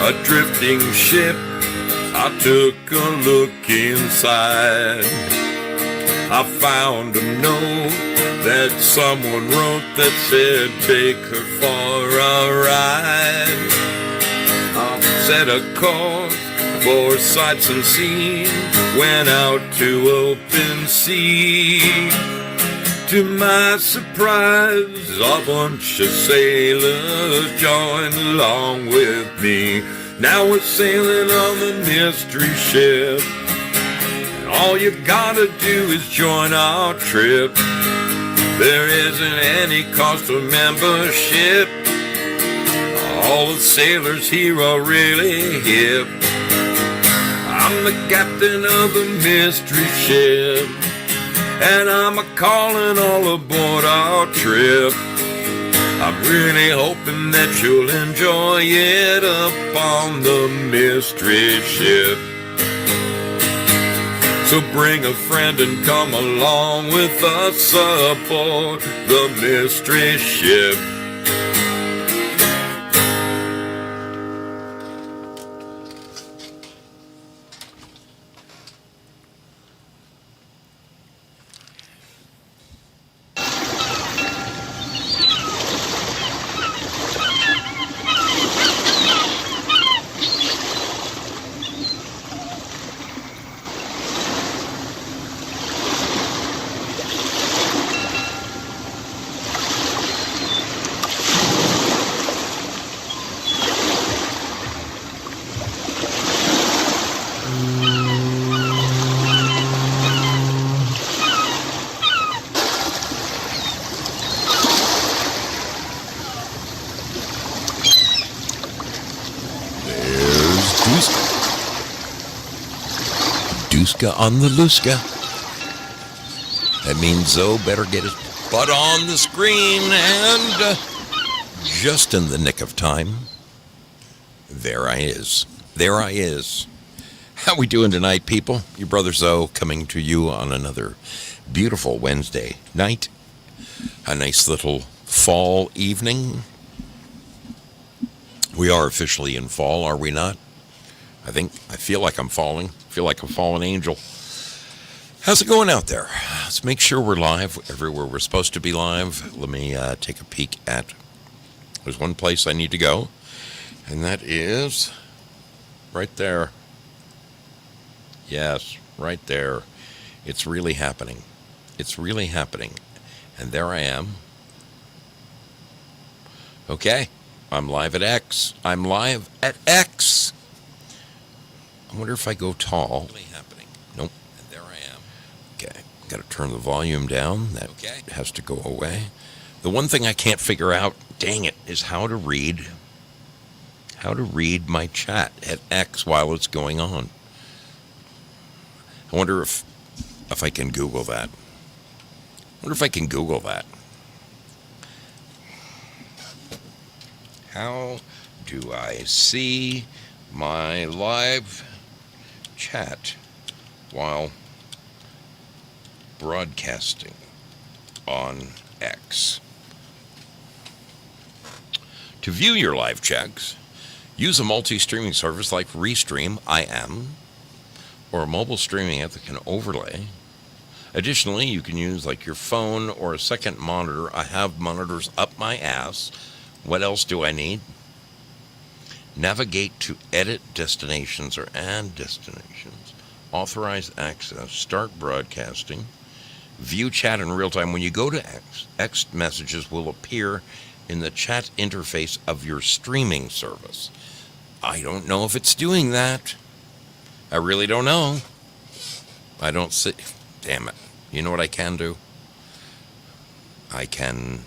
a drifting ship. I took a look inside. I found a note that someone wrote that said, take her for a ride. I set a course for sights unseen, went out to open sea. To my surprise, a bunch of sailors joined along with me. Now we're sailing on the mystery ship, and all you gotta do is join our trip. There isn't any cost of membership. All the sailors here are really hip. I'm the captain of the mystery ship, and I'm a-calling all aboard our trip. I'm really hoping that you'll enjoy it up on the mystery ship. So bring a friend and come along with us aboard the mystery ship. Duska on the Luska. That means Zoe better get his butt on the screen, and just in the nick of time, there I is. How we doing tonight, people? Your brother Zoe coming to you on another beautiful Wednesday night. A nice little fall evening. We are officially in fall, are we not? I feel like I'm falling. I feel like a fallen angel. How's it going out there? Let's make sure we're live everywhere we're supposed to be live. Let me take a peek at... There's one place I need to go, and that is right there. Yes, right there. It's really happening. And there I am. Okay. I'm live at X. I wonder if I go tall. Nope. And there I am. Okay. Got to turn the volume down. That has to go away. The one thing I can't figure out, dang it, is how to read my chat at X while it's going on. I wonder if I can Google that. How do I see my live chat while broadcasting on X? To view your live checks, use a multi-streaming service like Restream, IM, or a mobile streaming app that can overlay. Additionally, you can use like your phone or a second monitor. I have monitors up my ass. What else do I need? Navigate to edit destinations or add destinations. Authorize access. Start broadcasting. View chat in real time. When you go to X messages will appear in the chat interface of your streaming service. I don't know if it's doing that. I really don't know. I don't see. Damn it. You know what I can do? I can...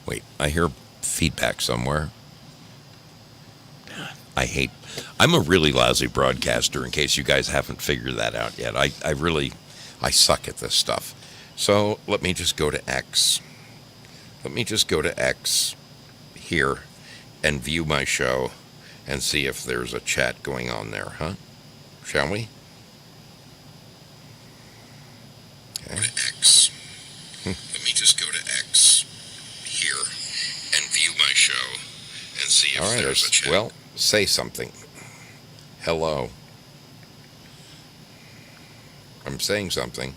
Wait, I hear feedback somewhere. I'm a really lousy broadcaster, in case you guys haven't figured that out yet. I suck at this stuff. So let me just go to X. Here and view my show and see if there's a chat going on there, huh? Shall we? Okay. X. Let me just go to X here and view my show and see if there's a chat. Well, Say something. Hello. I'm saying something.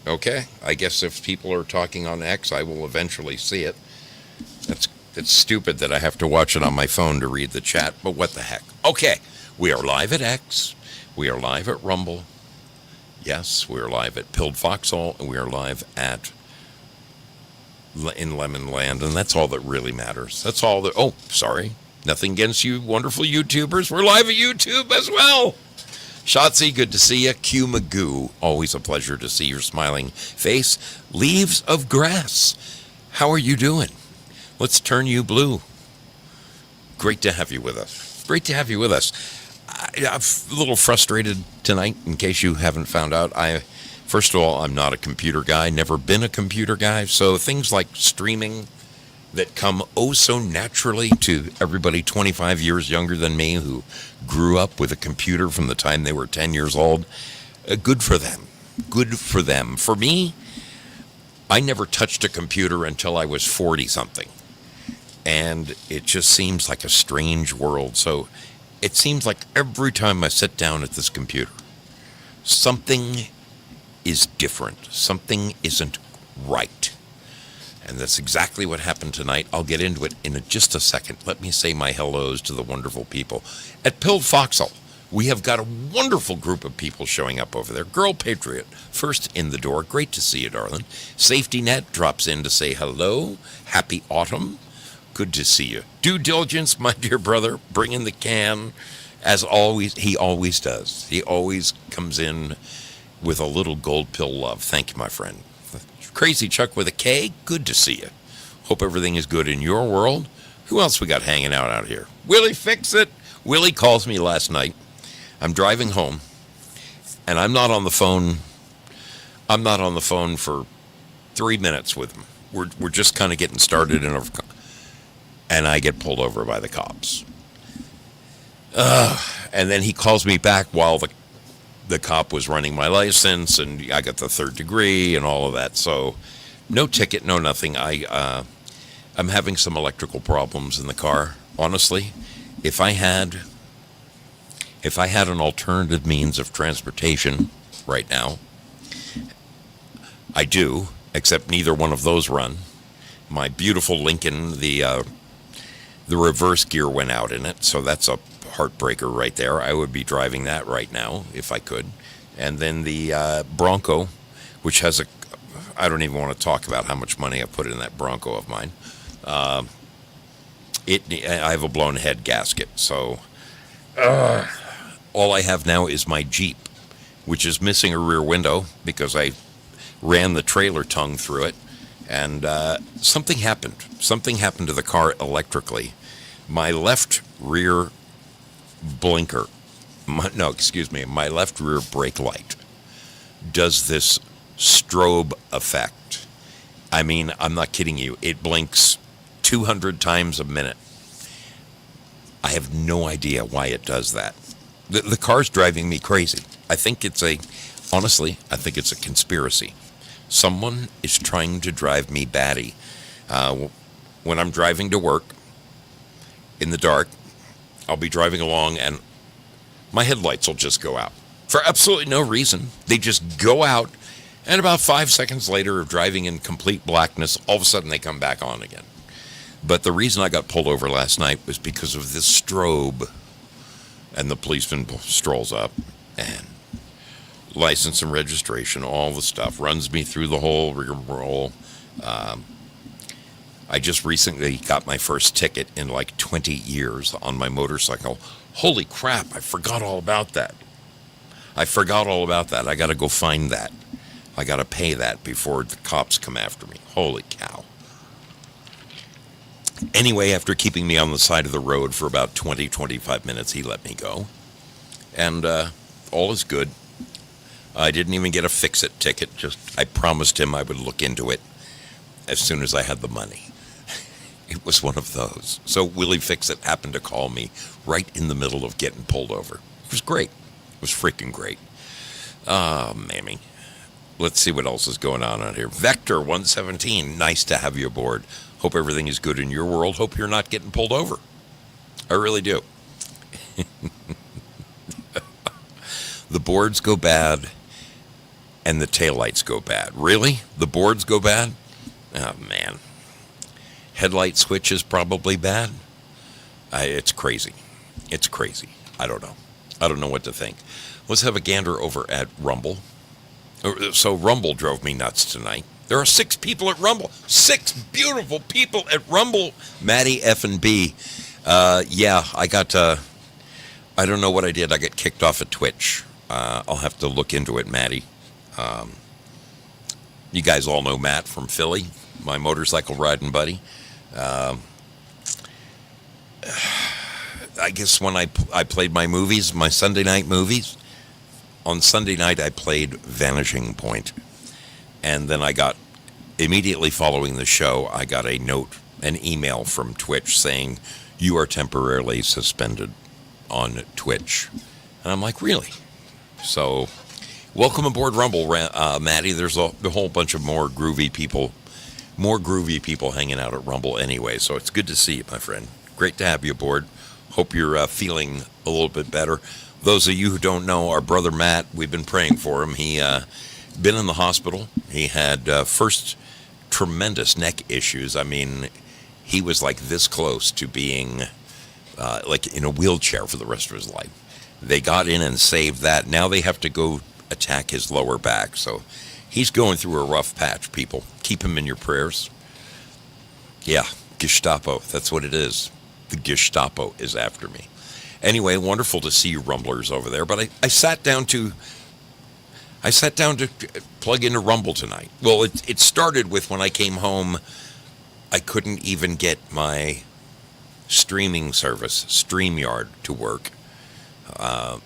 Okay. I guess if people are talking on X, I will eventually see it. It's stupid that I have to watch it on my phone to read the chat, but what the heck? Okay. We are live at X. We are live at Rumble. Yes, we are live at Pilled Foxhole, and we are live in Lemon Land, and that's all that really matters. That's all that. Oh, sorry. Nothing against you wonderful YouTubers. We're live at YouTube as well. Shotzi, good to see you. Q Magoo, always a pleasure to see your smiling face. Leaves of Grass, how are you doing? Let's turn you blue. Great to have you with us. Great to have you with us. I'm a little frustrated tonight, in case you haven't found out. First of all, I'm not a computer guy, never been a computer guy, so things like streaming that come oh so naturally to everybody 25 years younger than me who grew up with a computer from the time they were 10 years old, good for them. Good for them. For me, I never touched a computer until I was 40-something, and it just seems like a strange world. So it seems like every time I sit down at this computer, something is different. Something isn't right. And that's exactly what happened tonight. I'll get into it in just a second. Let me say my hellos to the wonderful people. At Pilled Foxhole, we have got a wonderful group of people showing up over there. Girl Patriot, first in the door. Great to see you, darling. Safety Net drops in to say hello. Happy autumn. Good to see you. Due Diligence, my dear brother, bring in the can. As always, he always does. He always comes in with a little gold pill love. Thank you, my friend. Crazy Chuck with a K, good to see you. Hope everything is good in your world. Who else we got hanging out here? Willie Fix It. Willie calls me last night. I'm driving home, and I'm not on the phone. I'm not on the phone for 3 minutes with him. We're just kind of getting started, and I get pulled over by the cops. And then he calls me back while the cop was running my license, and I got the 3rd degree and all of that. So no ticket, no nothing. I'm having some electrical problems in the car. Honestly, if I had an alternative means of transportation right now, I do, except neither one of those run. My beautiful Lincoln, the reverse gear went out in it, so that's a heartbreaker right there. I would be driving that right now if I could. And then the Bronco, which has I don't even want to talk about how much money I put in that Bronco of mine. I have a blown head gasket, so all I have now is my Jeep, which is missing a rear window because I ran the trailer tongue through it, and something happened. Something happened to the car electrically. My left rear blinker, my left rear brake light does this strobe effect. I mean, I'm not kidding you. It blinks 200 times a minute. I have no idea why it does that. The car's driving me crazy. I think it's a conspiracy. Someone is trying to drive me batty. When I'm driving to work in the dark, I'll be driving along and my headlights will just go out for absolutely no reason. They just go out, and about 5 seconds later of driving in complete blackness, all of a sudden they come back on again. But the reason I got pulled over last night was because of this strobe. And the policeman strolls up and license and registration, all the stuff, runs me through the whole rigmarole. I just recently got my first ticket in like 20 years on my motorcycle. Holy crap, I forgot all about that. I got to go find that. I got to pay that before the cops come after me. Holy cow. Anyway, after keeping me on the side of the road for about 20-25 minutes, he let me go. And all is good. I didn't even get a fix-it ticket. I promised him I would look into it as soon as I had the money. It was one of those. So Willie Fix-It happened to call me right in the middle of getting pulled over. It was great. It was freaking great. Mammy. Let's see what else is going on out here. Vector 117, nice to have you aboard. Hope everything is good in your world. Hope you're not getting pulled over. I really do. The boards go bad and the taillights go bad. Really? The boards go bad? Oh, man. Headlight switch is probably bad. It's crazy. It's crazy. I don't know. I don't know what to think. Let's have a gander over at Rumble. So Rumble drove me nuts tonight. There are 6 people at Rumble. 6 beautiful people at Rumble. Maddie F and B. Yeah, I got, I don't know what I did. I got kicked off of Twitch. I'll have to look into it, Maddie. You guys all know Matt from Philly, my motorcycle riding buddy. I guess when I played my movies, my Sunday night movies, on Sunday night I played Vanishing Point. And then I got, immediately following the show, I got a note, an email from Twitch saying, you are temporarily suspended on Twitch. And I'm like, really? So, welcome aboard Rumble, Maddie. There's a whole bunch of more groovy people hanging out at Rumble anyway. So it's good to see you, my friend. Great to have you aboard. Hope you're feeling a little bit better. Those of you who don't know, our brother Matt, we've been praying for him. He been in the hospital. He had first tremendous neck issues. I mean, he was like this close to being like in a wheelchair for the rest of his life. They got in and saved that. Now they have to go attack his lower back. So he's going through a rough patch, people. Keep him in your prayers. Yeah, Gestapo. That's what it is. The Gestapo is after me. Anyway, wonderful to see you Rumblers over there. But I sat down to plug into Rumble tonight. Well, it started with when I came home, I couldn't even get my streaming service, StreamYard, to work. I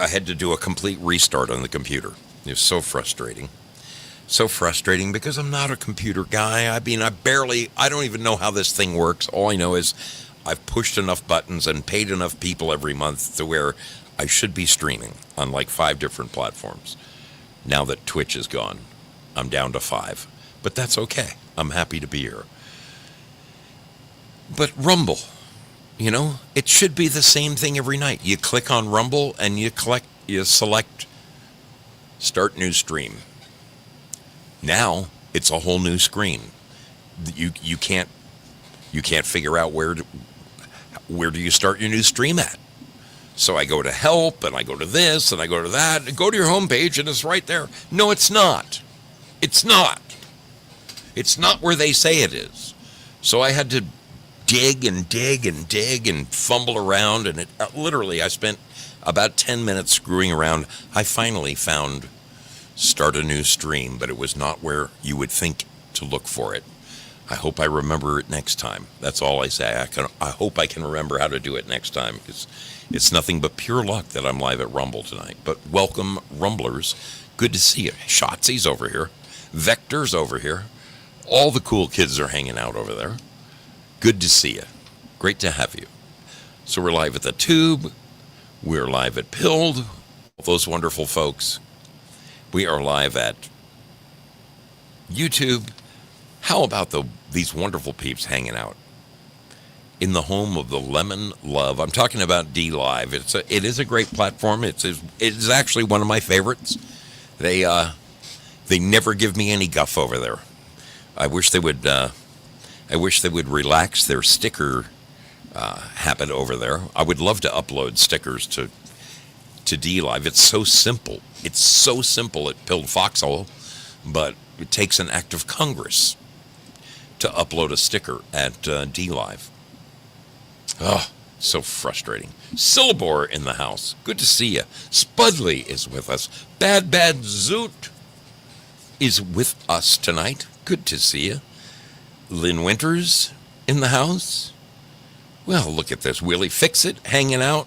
had to do a complete restart on the computer. It was so frustrating. So frustrating because I'm not a computer guy. I mean, I don't even know how this thing works. All I know is I've pushed enough buttons and paid enough people every month to where I should be streaming on like 5 different platforms. Now that Twitch is gone, I'm down to 5. But that's okay. I'm happy to be here. But Rumble, you know, it should be the same thing every night. You click on Rumble and you select Start New Stream. Now it's a whole new screen. You can't figure out where do you start your new stream at. So I go to help and I go to this and I go to that and go to your homepage and it's right there. No, it's not. It's not. It's not where they say it is. So I had to dig and dig and dig and fumble around, and literally I spent about 10 minutes screwing around. I finally found Start a New Stream, but it was not where you would think to look for it. I hope I remember it next time. That's all I say. I hope I can remember how to do it next time, because it's nothing but pure luck that I'm live at Rumble tonight. But welcome, Rumblers. Good to see you. Shotzi's over here. Vector's over here. All the cool kids are hanging out over there. Good to see you. Great to have you. So we're live at the Tube. We're live at Pilled. All those wonderful folks. We are live at YouTube. How about these wonderful peeps hanging out in the home of the Lemon Love? I'm talking about DLive. It is a great platform. It is actually one of my favorites. They never give me any guff over there. I wish they would relax their sticker habit over there. I would love to upload stickers to DLive. It's so simple. It's so simple at Pilled Foxhole, but it takes an act of Congress to upload a sticker at DLive. Oh, so frustrating. Syllabor in the house. Good to see you. Spudley is with us. Bad Zoot is with us tonight. Good to see you. Lynn Winters in the house. Well, look at this. Willie Fix-It hanging out.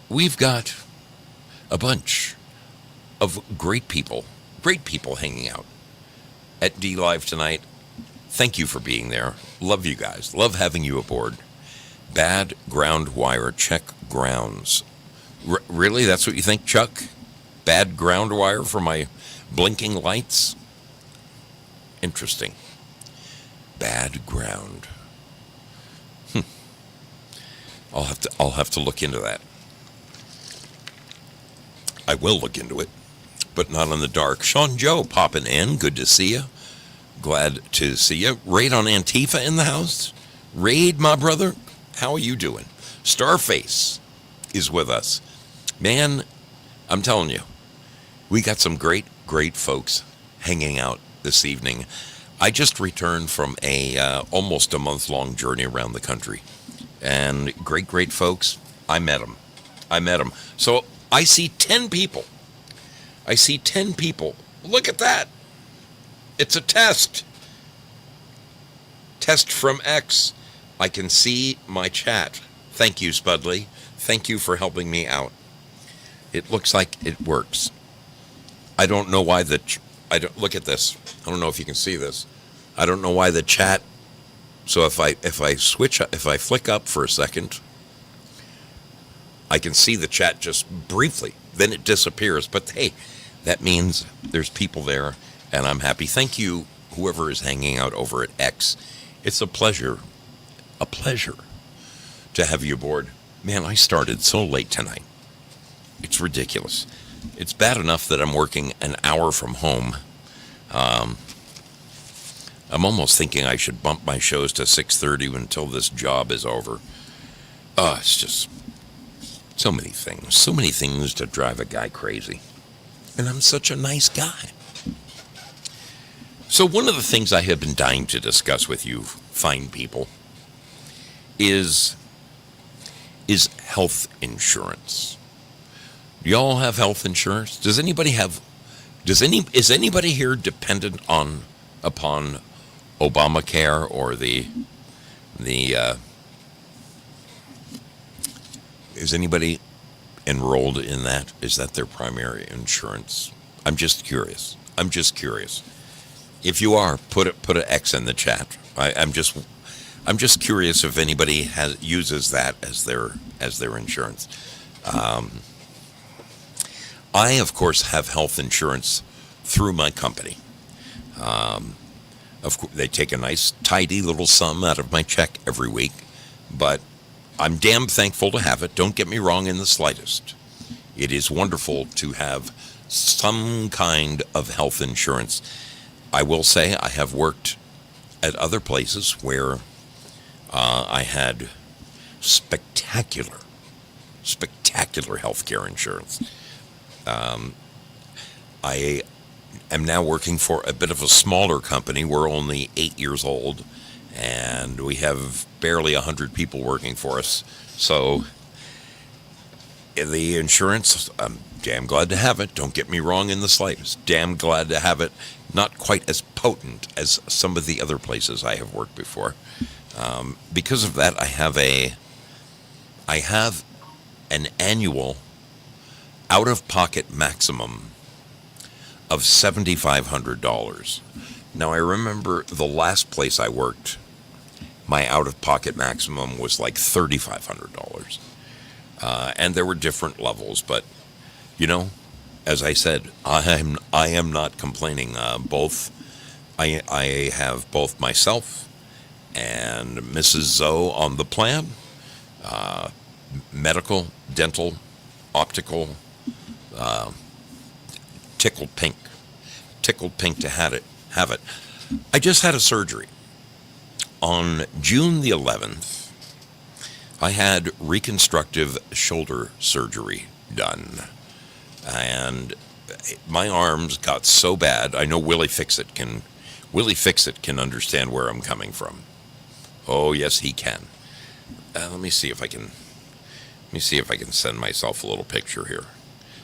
We've got a bunch of great people hanging out at DLive tonight. Thank you for being there. Love you guys. Love having you aboard. Bad ground wire. Check grounds. Really? That's what you think, Chuck? Bad ground wire for my blinking lights? Interesting. Bad ground. I'll have to look into that. I will look into it, but not in the dark. Sean Joe popping in. Good to see you. Glad to see you. Raid on Antifa in the house. Raid, my brother. How are you doing? Starface is with us. Man, I'm telling you, we got some great folks hanging out this evening. I just returned from almost a month-long journey around the country. And great folks. I met them. So I see 10 people. Look at that. It's a test. Test from X. I can see my chat. Thank you, Spudley. Thank you for helping me out. It looks like it works. I don't know why look at this. I don't know if you can see this. I don't know why the chat. So if I flick up for a second, I can see the chat just briefly. Then it disappears. But hey, that means there's people there, and I'm happy. Thank you, whoever is hanging out over at X. It's a pleasure to have you aboard. Man, I started so late tonight. It's ridiculous. It's bad enough that I'm working an hour from home. I'm almost thinking I should bump my shows to 6:30 until this job is over. It's just so many things to drive a guy crazy. And I'm such a nice guy. So one of the things I have been dying to discuss with you, fine people, is health insurance. Do y'all have health insurance? Is anybody here dependent upon Obamacare or is anybody enrolled in that? Is that their primary insurance? I'm just curious. If you are, put an X in the chat. I'm just curious if anybody uses that as their insurance. I, of course, have health insurance through my company. Of course, they take a nice, tidy little sum out of my check every week, but I'm damn thankful to have it. Don't get me wrong in the slightest. It is wonderful to have some kind of health insurance. I will say I have worked at other places where I had spectacular health care insurance. I am now working for a bit of a smaller company. We're only 8 years old, and we have barely 100 people working for us. So the insurance, I'm damn glad to have it. Don't get me wrong in the slightest. Damn glad to have it. Not quite as potent as some of the other places I have worked before. Because of that, I have an annual out-of-pocket maximum of $7,500. Now, I remember the last place I worked, my out-of-pocket maximum was like $3,500. And there were different levels, but, as I said, I am not complaining. I have both myself and Mrs. Zoe on the plan, medical, dental, optical, tickled pink to have it. I just had a surgery. On June the 11th, I had reconstructive shoulder surgery done. And my arms got so bad. I know Willie Fixit can understand where I'm coming from. Oh, yes, he can. Let me see if I can send myself a little picture here.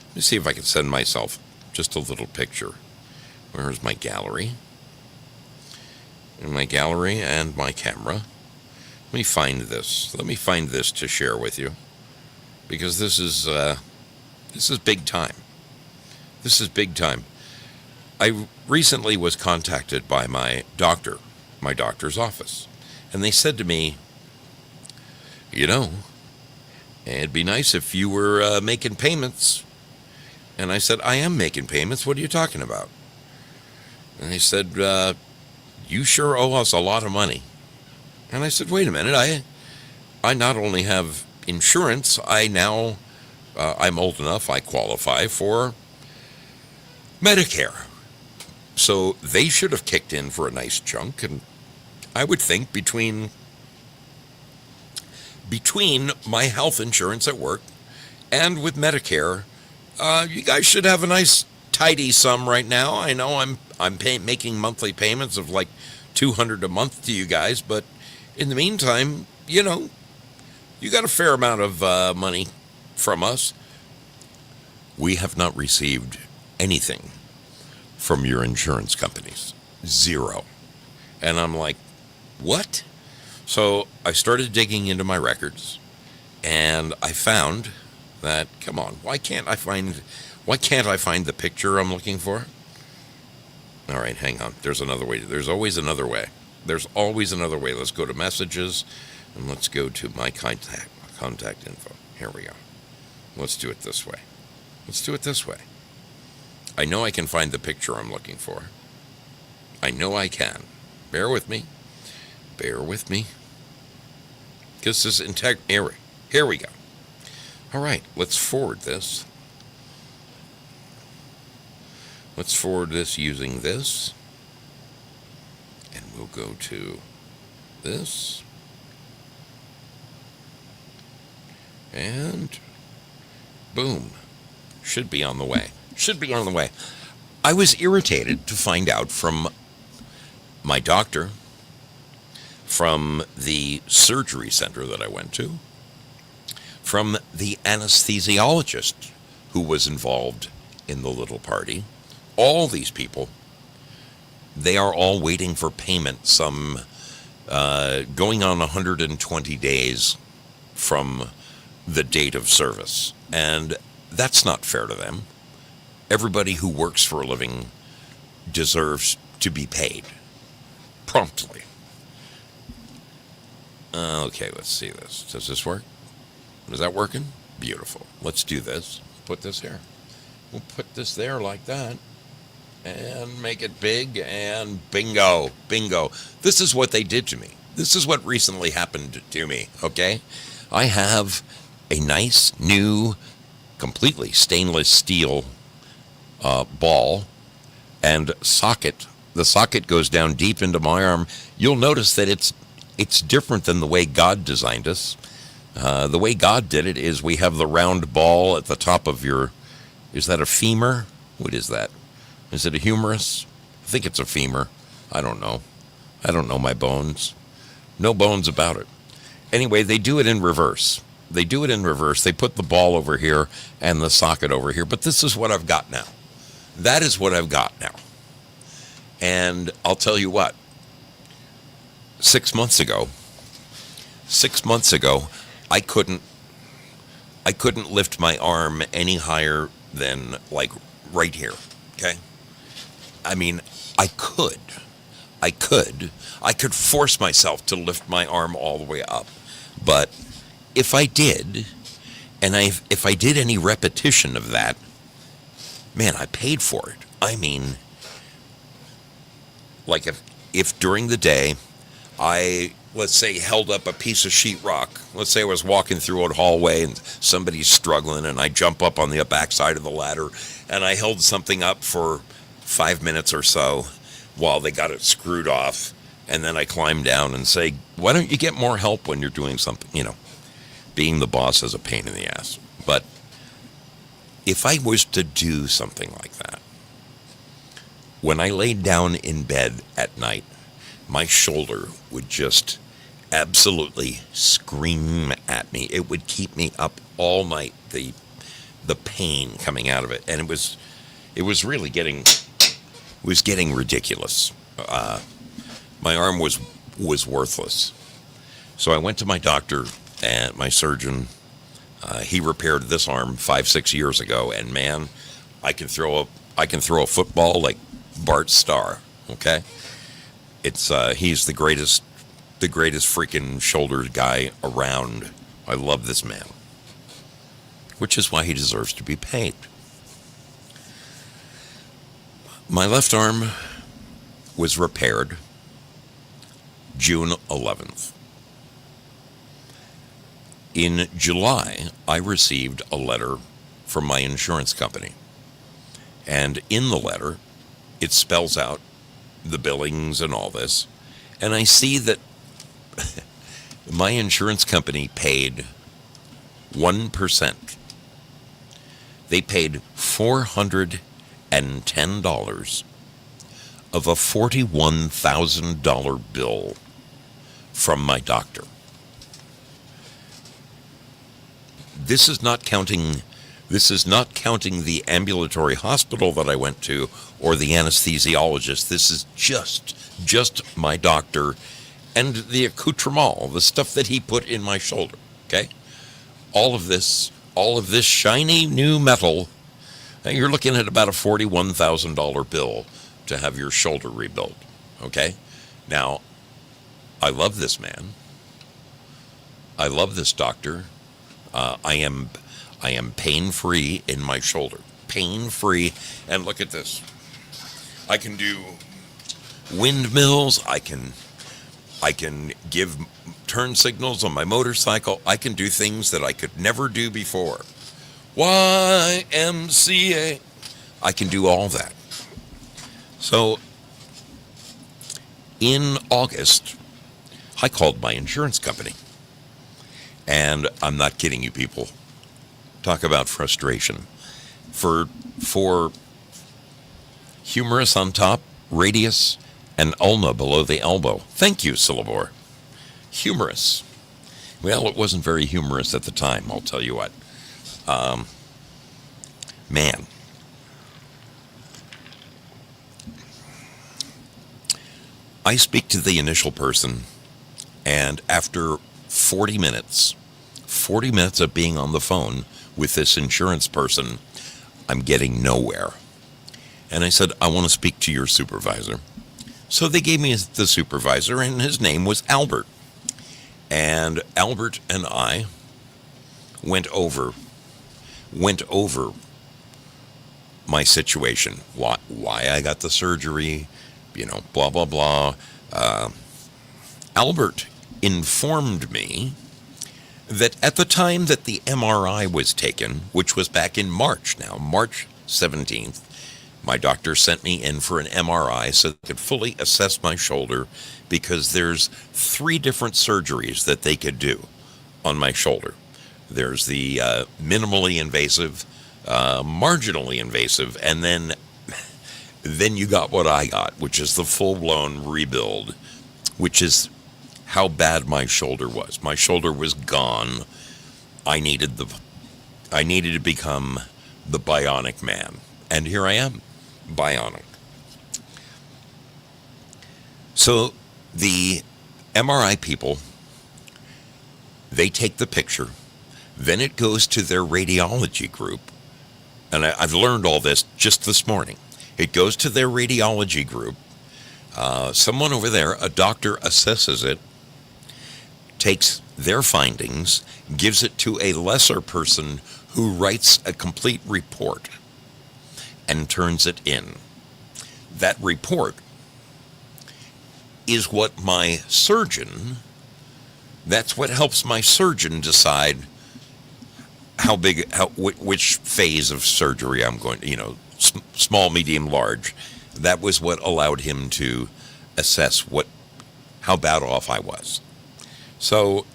Let me see if I can send myself just a little picture. Where's my gallery? In my gallery and my camera. Let me find this. To share with you, because this is big time. This is big time. I recently was contacted by my doctor's office, and they said to me, it'd be nice if you were making payments. And I said, I am making payments. What are you talking about? And they said, you sure owe us a lot of money. And I said, wait a minute. I not only have insurance, I'm old enough, I qualify for Medicare. So they should have kicked in for a nice chunk, and I would think between my health insurance at work and with Medicare, you guys should have a nice tidy sum right now. I know I'm making monthly payments of like $200 a month to you guys, but in the meantime, you got a fair amount of money from us. We have not received anything from your insurance companies. Zero. And I'm like, what? So I started digging into my records, and I found that, come on, why can't I find the picture I'm looking for? All right, hang on. There's another way. There's always another way. There's always another way. Let's go to messages, and let's go to my contact info. Here we go. Let's do it this way. I know I can find the picture I'm looking for. I know I can. Bear with me. Because this here we go. All right, let's forward this. Let's forward this using this. And we'll go to this. And boom. Should be on the way. I was irritated to find out from my doctor, from the surgery center that I went to, from the anesthesiologist who was involved in the little party. All these people, they are all waiting for payment, some going on 120 days from the date of service. And that's not fair to them. Everybody who works for a living deserves to be paid promptly. Okay, let's see this. Does this work? Is that working? Beautiful. Let's do this. Put this here. We'll put this there like that. And make it big, and bingo. This is what they did to me. This is what recently happened to me, okay? I have a nice, new, completely stainless steel ball and socket. The socket goes down deep into my arm. You'll notice that it's different than the way God designed us. The way God did it is we have the round ball at the top of your... Is that a femur? What is that? Is it a humerus? I think it's a femur. I don't know. I don't know my bones. No bones about it. Anyway, they do it in reverse. They put the ball over here and the socket over here. But this is what I've got now. That is what I've got now. And I'll tell you what. 6 months ago, I couldn't lift my arm any higher than like right here. Okay? I mean, I could force myself to lift my arm all the way up. But if I did, if I did any repetition of that, man, I paid for it. I mean, like if during the day I, let's say, held up a piece of sheetrock. Let's say I was walking through a hallway and somebody's struggling, and I jump up on the backside of the ladder, and I held something up for 5 minutes or so while they got it screwed off, and then I climb down and say, why don't you get more help when you're doing something? Being the boss is a pain in the ass. But if I was to do something like that, when I laid down in bed at night, my shoulder would just absolutely scream at me. It would keep me up all night, the pain coming out of it. And it was really getting ridiculous. My arm was worthless. So I went to my doctor and my surgeon. He repaired this arm 5-6 years ago, and man, I can throw a football like Bart Starr. Okay, he's the greatest freaking shoulder guy around. I love this man, which is why he deserves to be paid. My left arm was repaired June 11th. In July, I received a letter from my insurance company. And in the letter, it spells out the billings and all this. And I see that my insurance company paid 1%. They paid $410 of a $41,000 bill from my doctor. This is not counting the ambulatory hospital that I went to or the anesthesiologist. This is just my doctor and the accoutrement, the stuff that he put in my shoulder, okay? All of this shiny new metal, you're looking at about a $41,000 bill to have your shoulder rebuilt, okay? Now, I love this man. I love this doctor. I am pain-free in my shoulder. Pain-free. And look at this. I can do windmills. I can give turn signals on my motorcycle. I can do things that I could never do before. YMCA. I can do all that. So, in August, I called my insurance company. And I'm not kidding you, people. Talk about frustration. For humerus on top, radius, and ulna below the elbow. Thank you, Syllabor. Humerus. Well, it wasn't very humorous at the time, I'll tell you what. Man. I speak to the initial person, and after 40 minutes of being on the phone with this insurance person, I'm getting nowhere. And I said, I want to speak to your supervisor. So they gave me the supervisor, and his name was Albert. And Albert and I went over my situation, why I got the surgery, blah, blah, blah. Albert informed me that at the time that the MRI was taken, which was back in March 17th, my doctor sent me in for an MRI so they could fully assess my shoulder, because there's 3 different surgeries that they could do on my shoulder. There's the minimally invasive, marginally invasive, and then you got what I got, which is the full-blown rebuild, which is how bad my shoulder was. My shoulder was gone. I needed to become the bionic man. And here I am, bionic. So the MRI people, they take the picture, then it goes to their radiology group. And I've learned all this just this morning. It goes to their radiology group. Someone over there, a doctor, assesses it, takes their findings, gives it to a lesser person who writes a complete report and turns it in. That report is what my surgeon, that's what helps my surgeon decide which phase of surgery I'm going to, small, medium, large. That was what allowed him to assess how bad off I was. So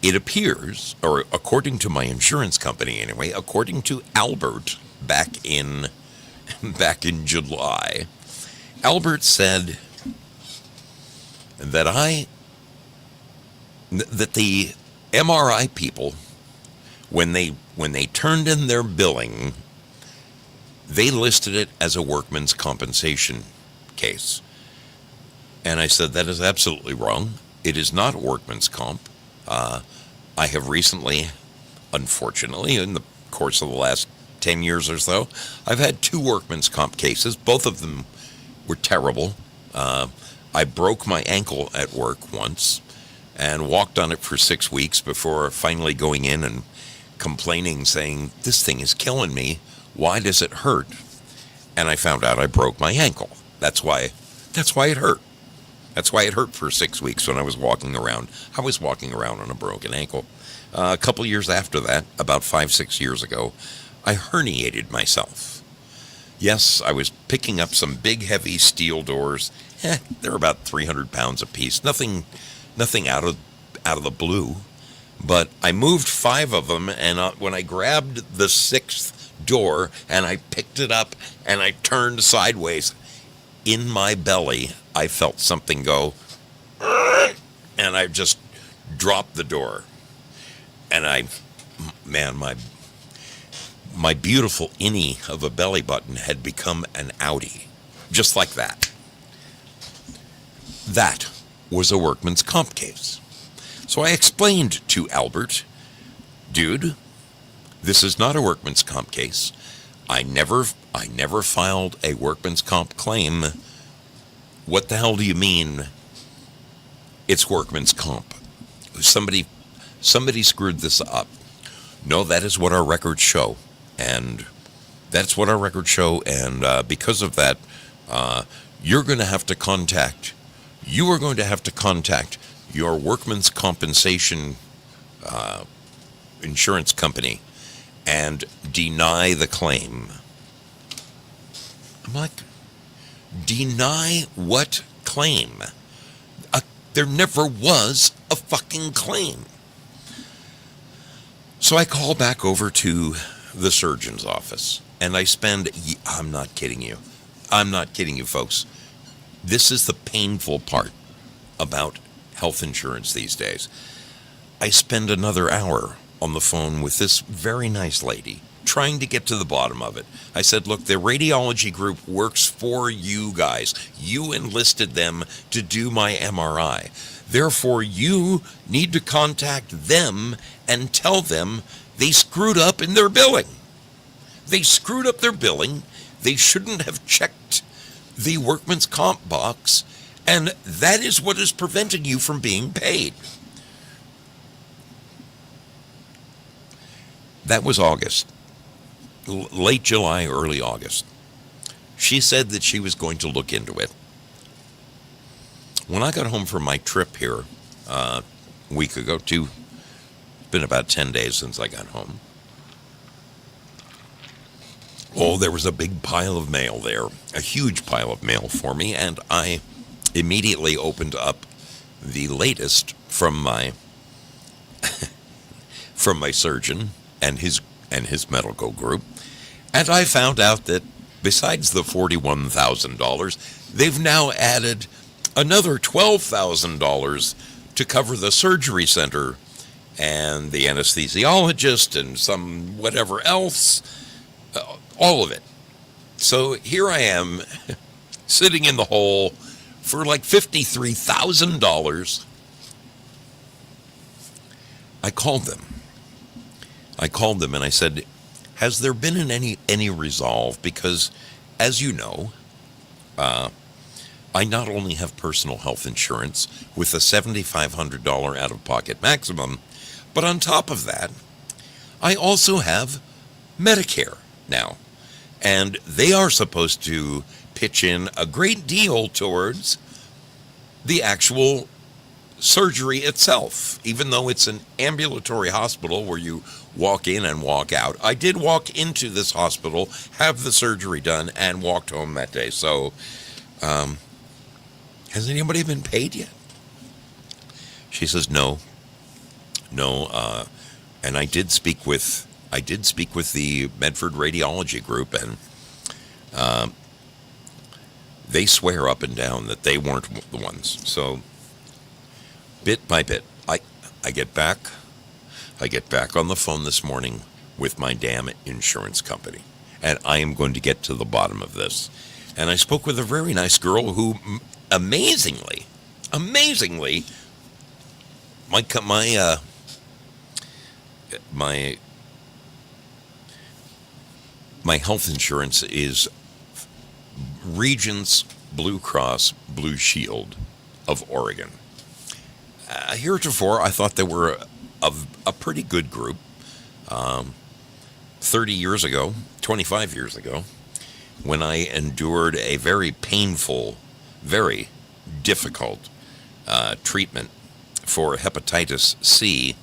it appears, or according to my insurance company anyway, according to Albert back in July, Albert said that the MRI people, when they turned in their billing, they listed it as a workman's compensation case. And I said, that is absolutely wrong. It is not workman's comp. I have recently, unfortunately, in the course of the last 10 years or so, I've had 2 workman's comp cases. Both of them were terrible. I broke my ankle at work once and walked on it for 6 weeks before finally going in and complaining, saying, this thing is killing me. Why does it hurt? And I found out I broke my ankle. That's why it hurt. That's why it hurt for 6 weeks when I was walking around. I was walking around on a broken ankle. A couple years after that, about 5, 6 years ago, I herniated myself. Yes, I was picking up some big, heavy steel doors. They're about 300 pounds a piece. Nothing out of the blue. But I moved 5 of them, and when I grabbed the 6th door and I picked it up and I turned sideways, in my belly, I felt something go, and I just dropped the door. And my beautiful innie of a belly button had become an outie. Just like that. That was a workman's comp case. So I explained to Albert, dude, this is not a workman's comp case. I never filed a workman's comp claim. What the hell do you mean it's workman's comp? Somebody screwed this up. No, that is what our records show. And that's what our records show. And because of that, you are going to have to contact your workman's compensation insurance company and deny the claim. I'm like, deny what claim? There never was a fucking claim. So I call back over to the surgeon's office, and I spend, I'm not kidding you, folks. This is the painful part about health insurance these days. I spend another hour on the phone with this very nice lady, trying to get to the bottom of it. I said, look, the radiology group works for you guys. You enlisted them to do my MRI. Therefore, you need to contact them and tell them they screwed up in their billing. They screwed up their billing. They shouldn't have checked the workman's comp box, and that is what is preventing you from being paid. That was August. Late July, early August. She said that she was going to look into it. When I got home from my trip here a week ago, it's been about 10 days since I got home. Oh, there was a big pile of mail there, a huge pile of mail for me, and I immediately opened up the latest from my surgeon and his medical group, and I found out that besides the $41,000, they've now added another $12,000 to cover the surgery center and the anesthesiologist and some whatever else, all of it. So here I am sitting in the hole for like $53,000. I called them and I said, has there been any resolve? Because, as you know, I not only have personal health insurance with a $7,500 out-of-pocket maximum, but on top of that, I also have Medicare now. And they are supposed to pitch in a great deal towards the actual surgery itself, even though it's an ambulatory hospital where you walk in and walk out. I did walk into this hospital, have the surgery done, and walked home that day. So, has anybody been paid yet? She says no. And I did speak with the Medford Radiology Group, and they swear up and down that they weren't the ones. So, bit by bit, I get back on the phone this morning with my damn insurance company, and I am going to get to the bottom of this. And I spoke with a very nice girl who, amazingly, my health insurance is Regence Blue Cross Blue Shield of Oregon. Heretofore, I thought they were a pretty good group. 25 years ago, when I endured a very painful difficult treatment for hepatitis C.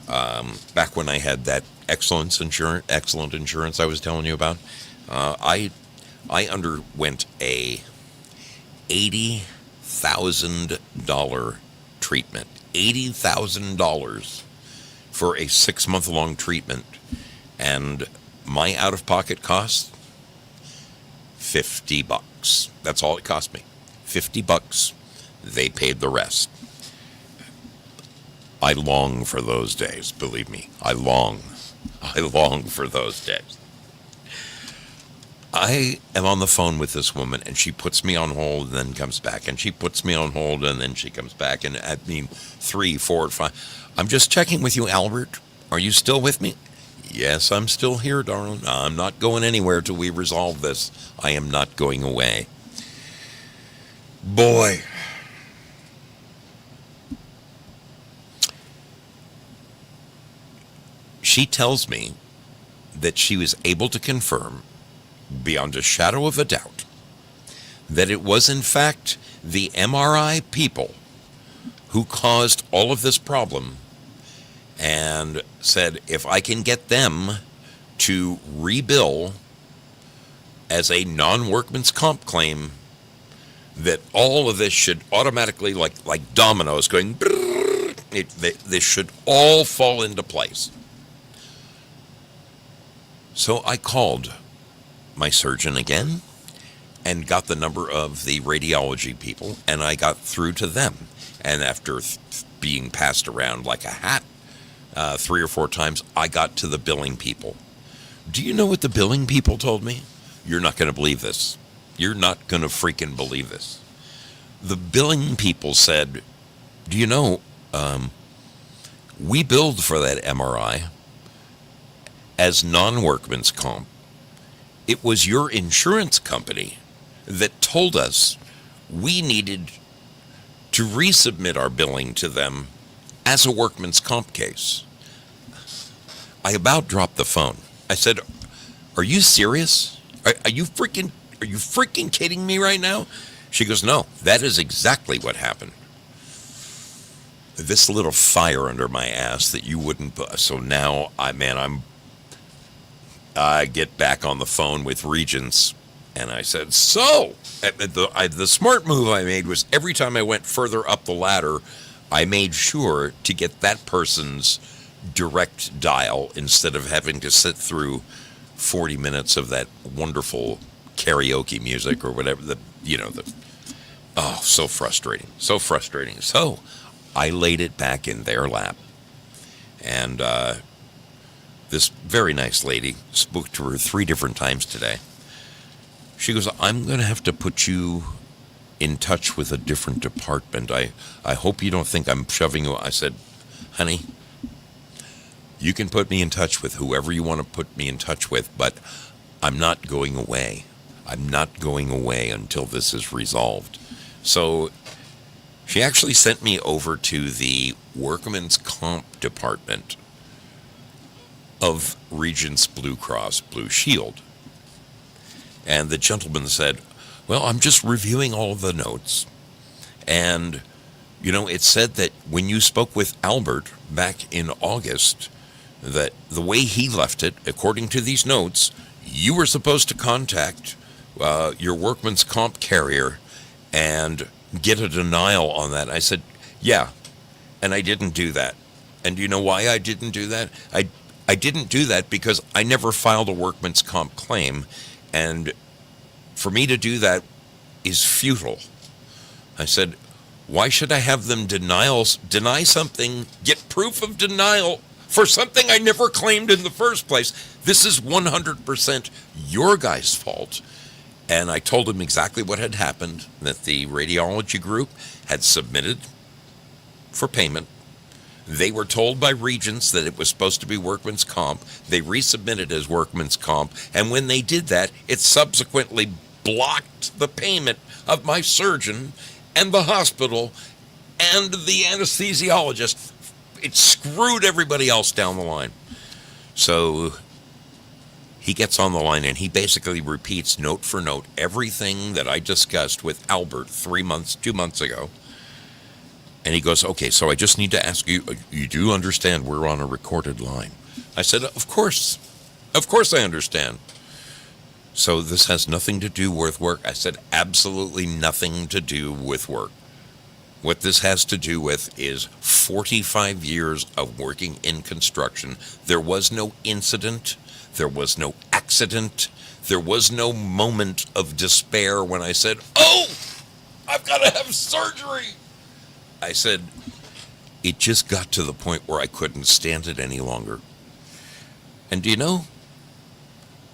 Back when I had that excellent insurance I was telling you about, I underwent a $80,000 treatment. $80,000 for a 6-month-long treatment, and my out-of-pocket cost $50. That's all it cost me. $50. They paid the rest. I long for those days, believe me. I long for those days. I am on the phone with this woman, and she puts me on hold and then comes back, and she puts me on hold and then she comes back, and 3, 4, 5. I'm just checking with you, Albert. Are you still with me? Yes, I'm still here, darling. I'm not going anywhere till we resolve this. I am not going away. Boy. She tells me that she was able to confirm, beyond a shadow of a doubt, that it was in fact the MRI people who caused all of this problem, and said if I can get them to rebill as a non-workman's comp claim, that all of this should automatically, like dominoes going, this should all fall into place. So I called my surgeon again and got the number of the radiology people, and I got through to them. And after being passed around like a hat 3 or 4 times, I got to the billing people. Do you know what the billing people told me? You're not going to believe this. You're not going to freaking believe this. The billing people said, do you know, we billed for that MRI as non-workman's comp. It was your insurance company that told us we needed to resubmit our billing to them as a workman's comp case. I about dropped the phone. I said, are you serious? Are you freaking kidding me right now? She goes, no, that is exactly what happened. This little fire under my ass that you wouldn't. So now, I get back on the phone with Regents, and I said, so the smart move I made was every time I went further up the ladder, I made sure to get that person's direct dial instead of having to sit through 40 minutes of that wonderful karaoke music or whatever. So frustrating. So I laid it back in their lap, and this very nice lady, spoke to her 3 different times today. She goes, I'm going to have to put you in touch with a different department. I hope you don't think I'm shoving you. I said, honey, you can put me in touch with whoever you want to put me in touch with, but I'm not going away. I'm not going away until this is resolved. So she actually sent me over to the Workman's Comp Department of Regents Blue Cross Blue Shield. And the gentleman said, well, I'm just reviewing all of the notes. And, it said that when you spoke with Albert back in August, that the way he left it, according to these notes, you were supposed to contact your workman's comp carrier and get a denial on that. I said, yeah, and I didn't do that. And do you know why I didn't do that? I didn't do that because I never filed a workman's comp claim, and for me to do that is futile. I said, why should I have them deny something, get proof of denial for something I never claimed in the first place? This is 100% your guys' fault. And I told him exactly what had happened, that the radiology group had submitted for payment. They were told by Regents that it was supposed to be workman's comp. They resubmitted as workman's comp. And when they did that, it subsequently blocked the payment of my surgeon and the hospital and the he gets on the line and he basically repeats note for note everything that I discussed with Albert 2 months ago. And he goes, okay, so I just need to ask you, you do understand we're on a recorded line? I said, of course I understand. So this has nothing to do with work? I said, absolutely nothing to do with work. What this has to do with is 45 years of working in construction. There was no incident. There was no accident. There was no moment of despair when I said, oh, I've got to have surgery. I said, it just got to the point where I couldn't stand it any longer. And do you know,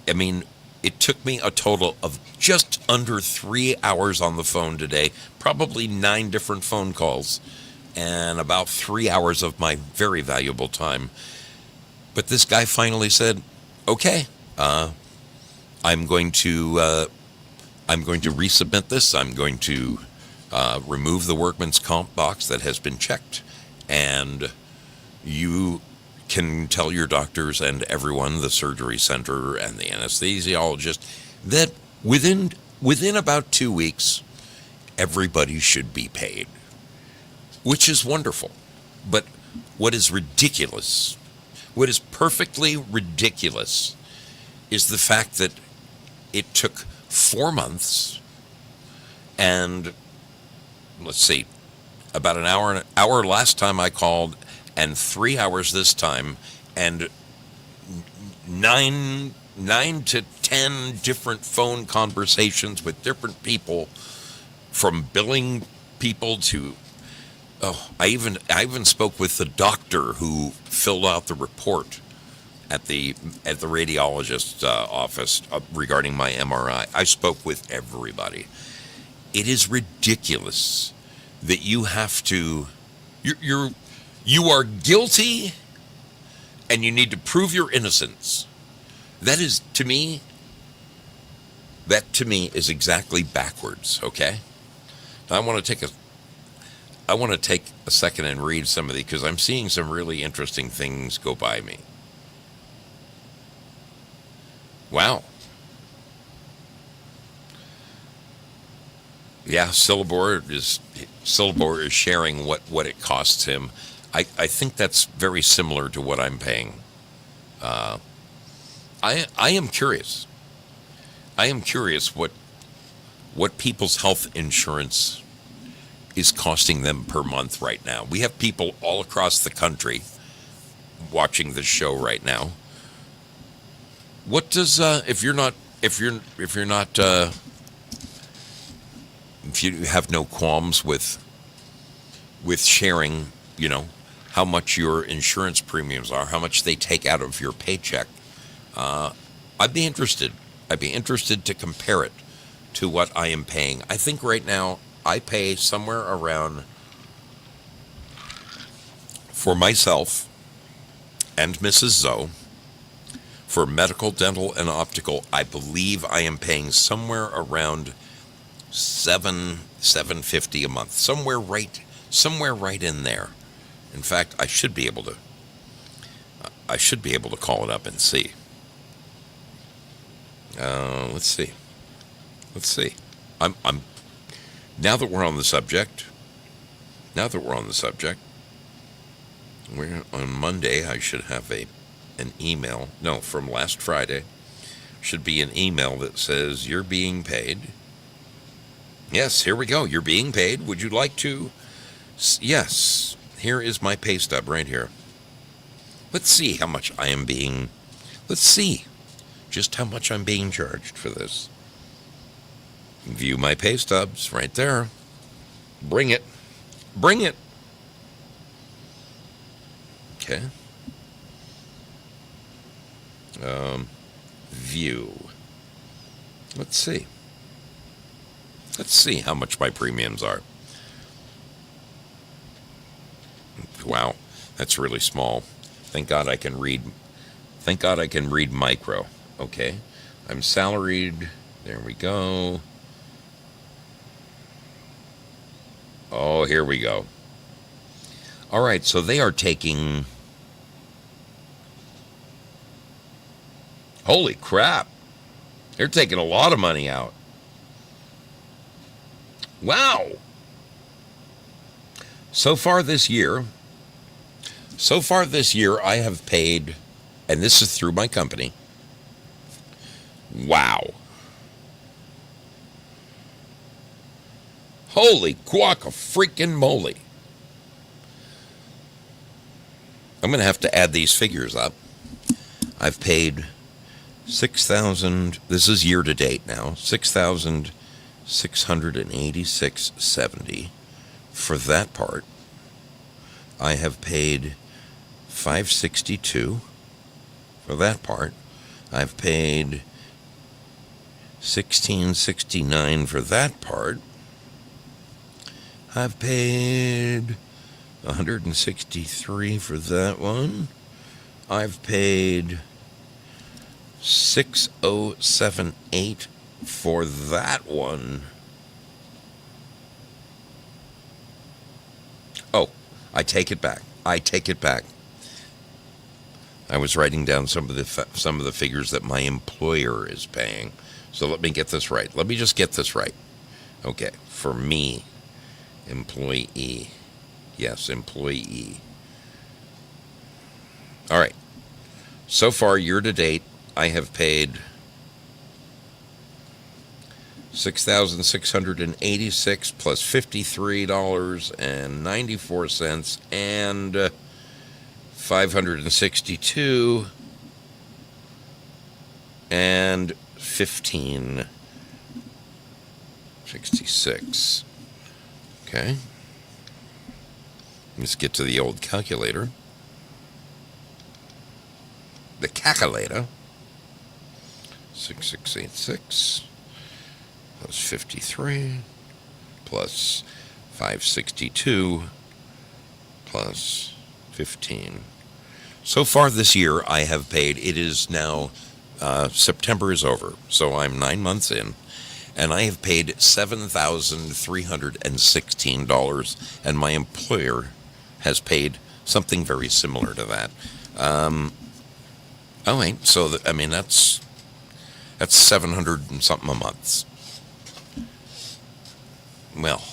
I mean, it took me a total of just under 3 hours on the phone today, probably 9 different phone calls, and about 3 hours of my very valuable time. But this guy finally said, okay, I'm going to resubmit this. I'm going to remove the workman's comp box that has been checked, and you can tell your doctors and everyone, the surgery center and the anesthesiologist, that within about 2 weeks, everybody should be paid, which is wonderful. But what is ridiculous, what is perfectly ridiculous, is the fact that it took 4 months and, let's see, about an hour last time I called, and 3 hours this time, and 9 to 10 different phone conversations with different people, from billing people to, I even spoke with the doctor who filled out the report at the radiologist's office regarding my MRI. I spoke with everybody. It is ridiculous that you have to, you are guilty and you need to prove your innocence. That to me is exactly backwards, okay? Now I want to take a second and read some of these, because I'm seeing some really interesting things go by me. Wow. Yeah, Syllabor is sharing what it costs him. I think that's very similar to what I'm paying. I am curious. I am curious what people's health insurance is costing them per month right now. We have people all across the country watching this show right now. What does if you have no qualms with sharing, how much your insurance premiums are, how much they take out of your paycheck, I'd be interested. I'd be interested to compare it to what I am paying. I think right now I pay somewhere around, for myself and Mrs. Zoe, for medical, dental, and optical, I believe I am paying somewhere around $750 a month, somewhere right in there. In fact, I should be able to call it up and see. Let's see. I'm now that we're on the subject. We're on Monday. I should have an email. No, from last Friday. Should be an email that says you're being paid. Yes, here we go. You're being paid. Would you like to? Yes. Here is my pay stub right here. Let's see how much I am being. Let's see just how much I'm being charged for this. View my pay stubs right there. Bring it. Okay. View. Let's see how much my premiums are. Wow, that's really small. Thank God I can read micro. Okay. I'm salaried. There we go. Oh, here we go. All right, so they are taking... Holy crap. They're taking a lot of money out. Wow. So far this year, I have paid, and this is through my company. Wow. Holy guaca-freaking moly. I'm going to have to add these figures up. I've paid $6,000, this is year to date now, $6,686.70 for that part. I have paid $562 for that part. I've paid $1,669 for that part. I've paid $163 for that one. I've paid $6,078 for that one. Oh, I take it back. I was writing down some of the figures that my employer is paying. So let me get this right. Let me just get this right. Okay, for me, employee. Yes, employee. All right. So far, year to date, I have paid $6,686 plus $53.94 and $562 and $15.66. Okay. Let's get to the old calculator. The calculator. 6686 plus 53 plus 562 plus 15. So far this year, I have paid, it is now, September is over, so I'm 9 months in, and I have paid $7,316, and my employer has paid something very similar to that. Oh, wait, so, that's 700 and something a month. Well,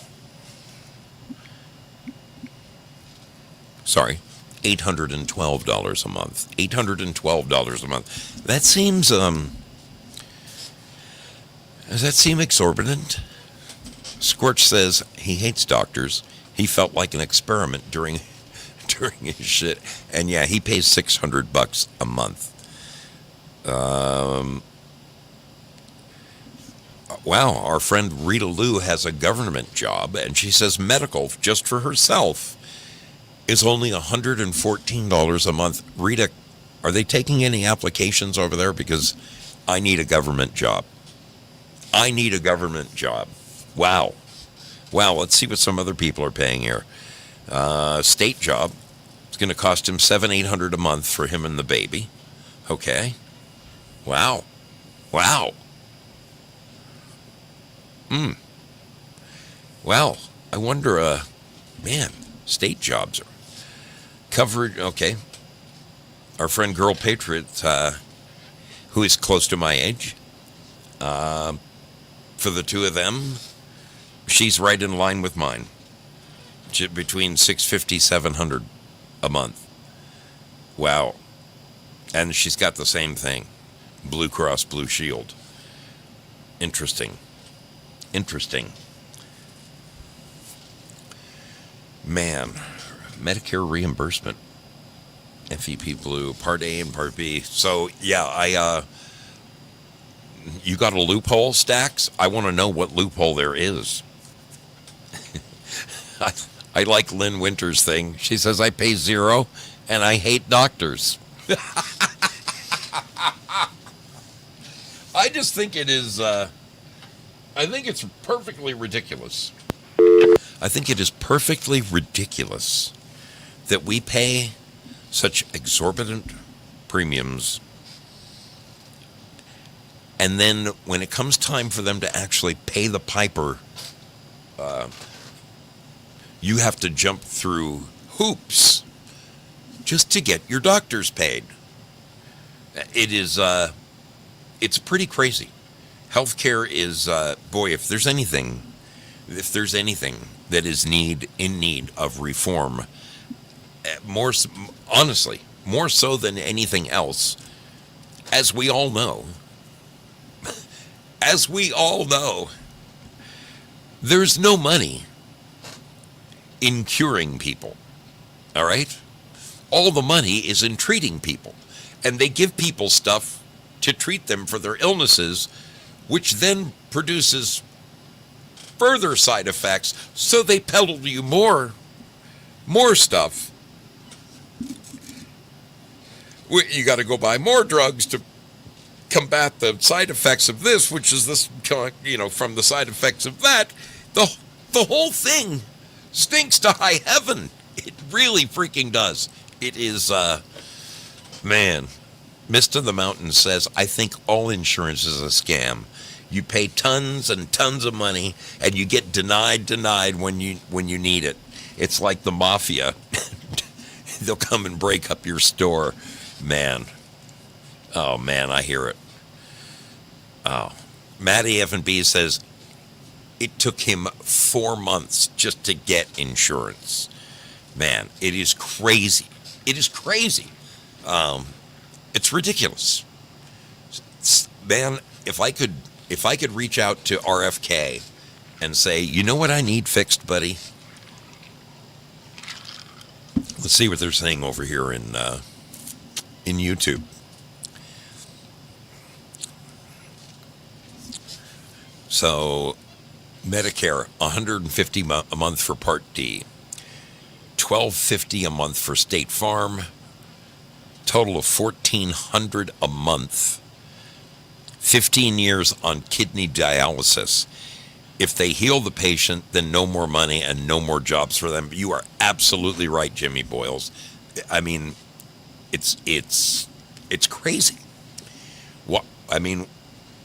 sorry, $812 a month. $812 a month. That seems, does that seem exorbitant? Scorch says he hates doctors. He felt like an experiment during his shit. And yeah, he pays $600 a month. Wow, our friend Rita Lou has a government job, and she says medical, just for herself, is only $114 a month. Rita, are they taking any applications over there? Because I need a government job. Wow. Let's see what some other people are paying here. State job. It's going to cost him $700-800 a month for him and the baby. Okay. Wow. Well, I wonder, state jobs are covered. Okay. Our friend Girl Patriot, who is close to my age, for the two of them, she's right in line with mine. Between $650-700 a month. Wow. And she's got the same thing. Blue Cross Blue Shield. Interesting. Man, Medicare reimbursement. FEP Blue, Part A and Part B. So, yeah, you got a loophole, Stacks? I want to know what loophole there is. I like Lynn Winter's thing. She says, I pay $0 and I hate doctors. I just think it is, I think it's perfectly ridiculous. I think it is perfectly ridiculous that we pay such exorbitant premiums, and then when it comes time for them to actually pay the piper, you have to jump through hoops just to get your doctors paid. It is it's pretty crazy. Healthcare is, boy, if there's anything that is in need of reform, more honestly, more so than anything else, as we all know, there's no money in curing people. All right? All the money is in treating people. And they give people stuff to treat them for their illnesses, which then produces further side effects. So they peddle to you more stuff. You got to go buy more drugs to combat the side effects of this, which is this, from the side effects of that. The whole thing stinks to high heaven. It really freaking does. It is, man. Mist of the Mountain says, I think all insurance is a scam. You pay tons and tons of money, and you get denied when you need it. It's like the mafia. They'll come and break up your store. Man. Oh, man, I hear it. Oh. Maddie F&B says, it took him 4 months just to get insurance. Man, it is crazy. It is crazy. It's ridiculous. Man, if I could reach out to RFK and say, you know what I need fixed, buddy? Let's see what they're saying over here in YouTube. So, Medicare, $150 a month for Part D, $1,250 a month for State Farm, total of $1,400 a month. 15 years on kidney dialysis. If they heal the patient, then no more money and no more jobs for them. You are absolutely right, Jimmy Boyles. I mean, it's crazy. What I mean,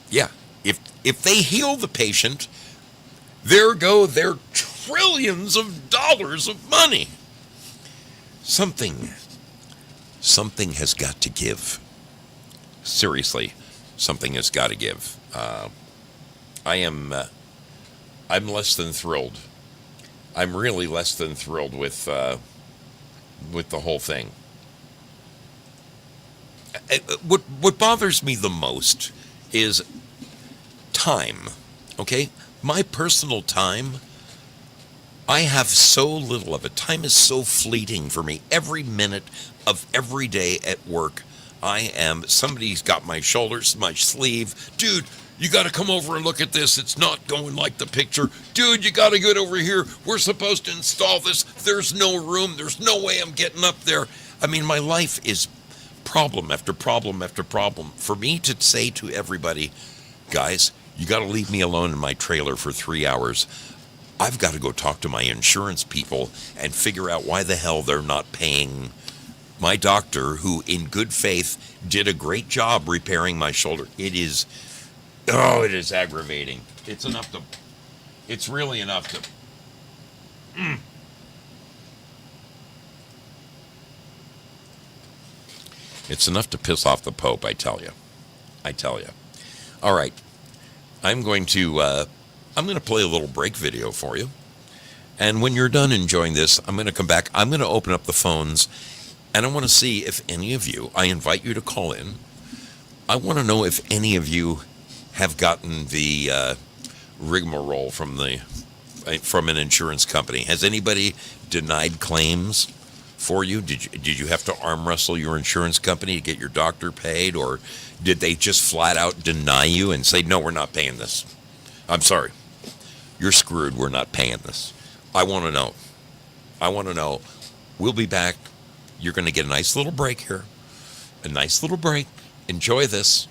yeah. If they heal the patient, there go their trillions of dollars of money. Something has got to give. Seriously, something has got to give. I'm less than thrilled. I'm really less than thrilled with the whole thing. What bothers me the most is time. Okay? My personal time, I have so little of it. Time is so fleeting for me. Every minute of every day at work, somebody's got my shoulders, my sleeve. Dude, you got to come over and look at this. It's not going like the picture. Dude, you got to get over here. We're supposed to install this. There's no room. There's no way I'm getting up there. I mean, my life is problem after problem after problem. For me to say to everybody, guys, you got to leave me alone in my trailer for 3 hours. I've got to go talk to my insurance people and figure out why the hell they're not paying my doctor, who in good faith did a great job repairing my shoulder. It is aggravating. It's really enough to. It's enough to piss off the Pope, I tell you. All right. I'm going to play a little break video for you. And when you're done enjoying this, I'm going to come back. I'm going to open up the phones, and I want to see if any of you, I invite you to call in. I want to know if any of you have gotten the rigmarole from an insurance company. Has anybody denied claims for you? Did you have to arm wrestle your insurance company to get your doctor paid, or did they just flat out deny you and say, no, we're not paying this? I'm sorry. You're screwed. We're not paying this. I want to know. We'll be back. You're going to get a nice little break here. A nice little break. Enjoy this.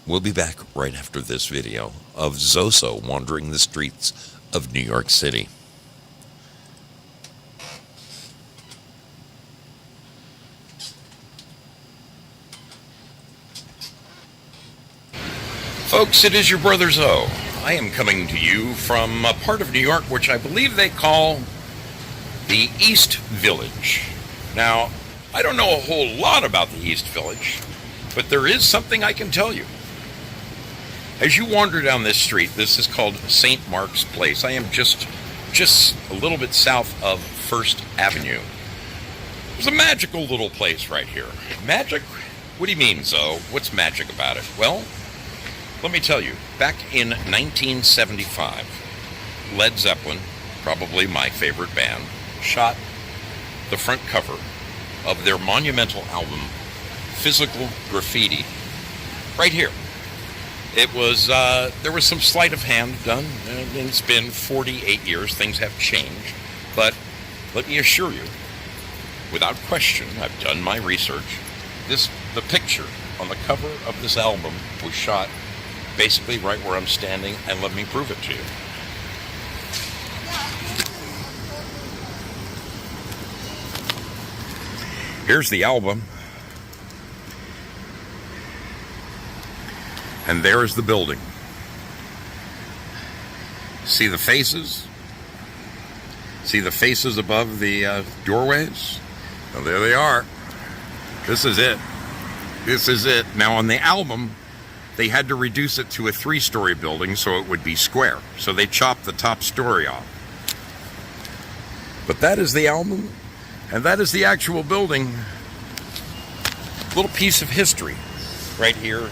We'll be back right after this video of Zoso wandering the streets of New York City. Folks, it is your brother Zo. I am coming to you from a part of New York which I believe they call the East Village. Now, I don't know a whole lot about the East Village, but there is something I can tell you. As you wander down this street, this is called St. Mark's Place. I am just a little bit south of First Avenue. There's a magical little place right here. Magic? What do you mean, Zoe? What's magic about it? Well, let me tell you. Back in 1975, Led Zeppelin, probably my favorite band, shot the front cover of their monumental album, Physical Graffiti, right here. It was, there was some sleight of hand done, and it's been 48 years. Things have changed. But let me assure you, without question, I've done my research. The picture on the cover of this album was shot basically right where I'm standing, and let me prove it to you. Here's the album. And there is the building. See the faces? See the faces above the doorways? Well, there they are. This is it. This is it. Now, on the album, they had to reduce it to a 3-story building so it would be square. So they chopped the top story off. But that is the album, and that is the actual building. Little piece of history right here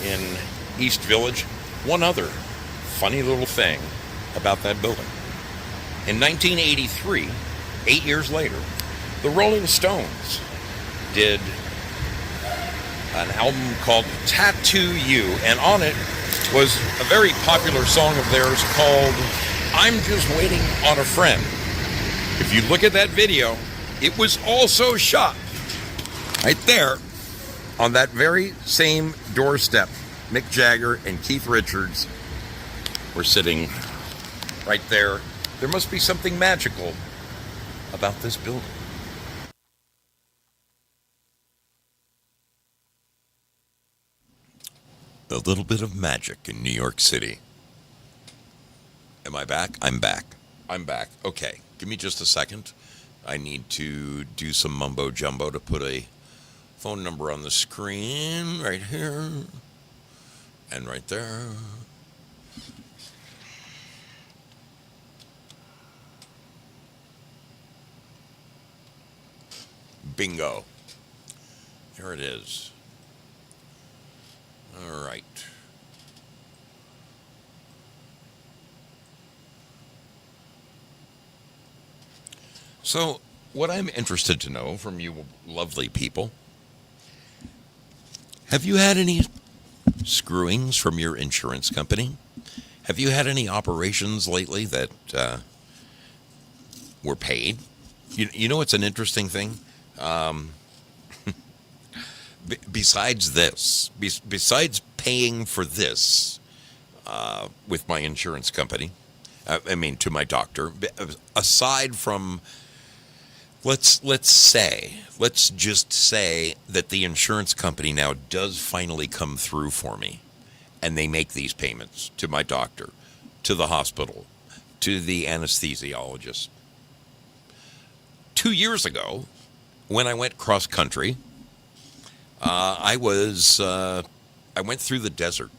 in East Village. One other funny little thing about that building. In 1983, 8 years later, the Rolling Stones did an album called Tattoo You, and on it was a very popular song of theirs called I'm Just Waiting on a Friend. If you look at that video, it was also shot right there on that very same doorstep. Mick Jagger and Keith Richards were sitting right there. There must be something magical about this building. A little bit of magic in New York City. Am I back? I'm back. I'm back. Okay, give me just a second. I need to do some mumbo jumbo to put a phone number on the screen right here and right there. Bingo. There it is. All right. So, what I'm interested to know from you lovely people, have you had any screwings from your insurance company? Have you had any operations lately that were paid? You know, it's an interesting thing. Besides this, besides paying for this with my insurance company, I mean to my doctor, aside from, let's just say that the insurance company now does finally come through for me, and they make these payments to my doctor, to the hospital, to the anesthesiologist. 2 years ago, when I went cross country, I went through the desert,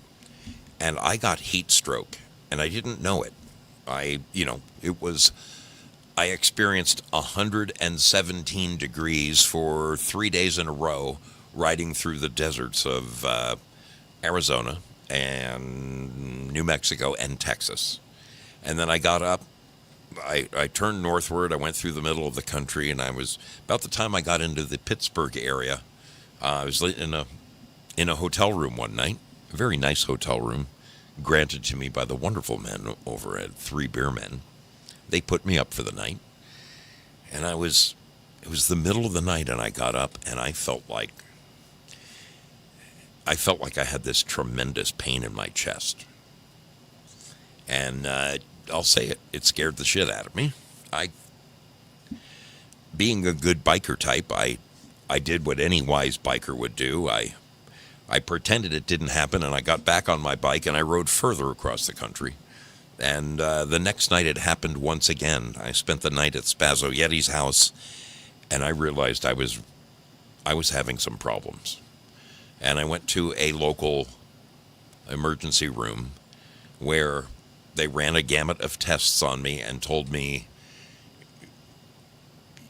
and I got heat stroke, and I didn't know it. I experienced 117 degrees for 3 days in a row, riding through the deserts of Arizona and New Mexico and Texas. And then I got up, I turned northward, I went through the middle of the country, and I was, about the time I got into the Pittsburgh area, I was in a hotel room one night, a very nice hotel room, granted to me by the wonderful men over at Three Beer Men. They put me up for the night, and it was the middle of the night, and I got up, and I felt like I had this tremendous pain in my chest. And I'll say it scared the shit out of me. Being a good biker type, I did what any wise biker would do. I pretended it didn't happen, and I got back on my bike, and I rode further across the country. And the next night it happened once again. I spent the night at Spazzo Yeti's house, and I realized I was having some problems. And I went to a local emergency room where they ran a gamut of tests on me and told me,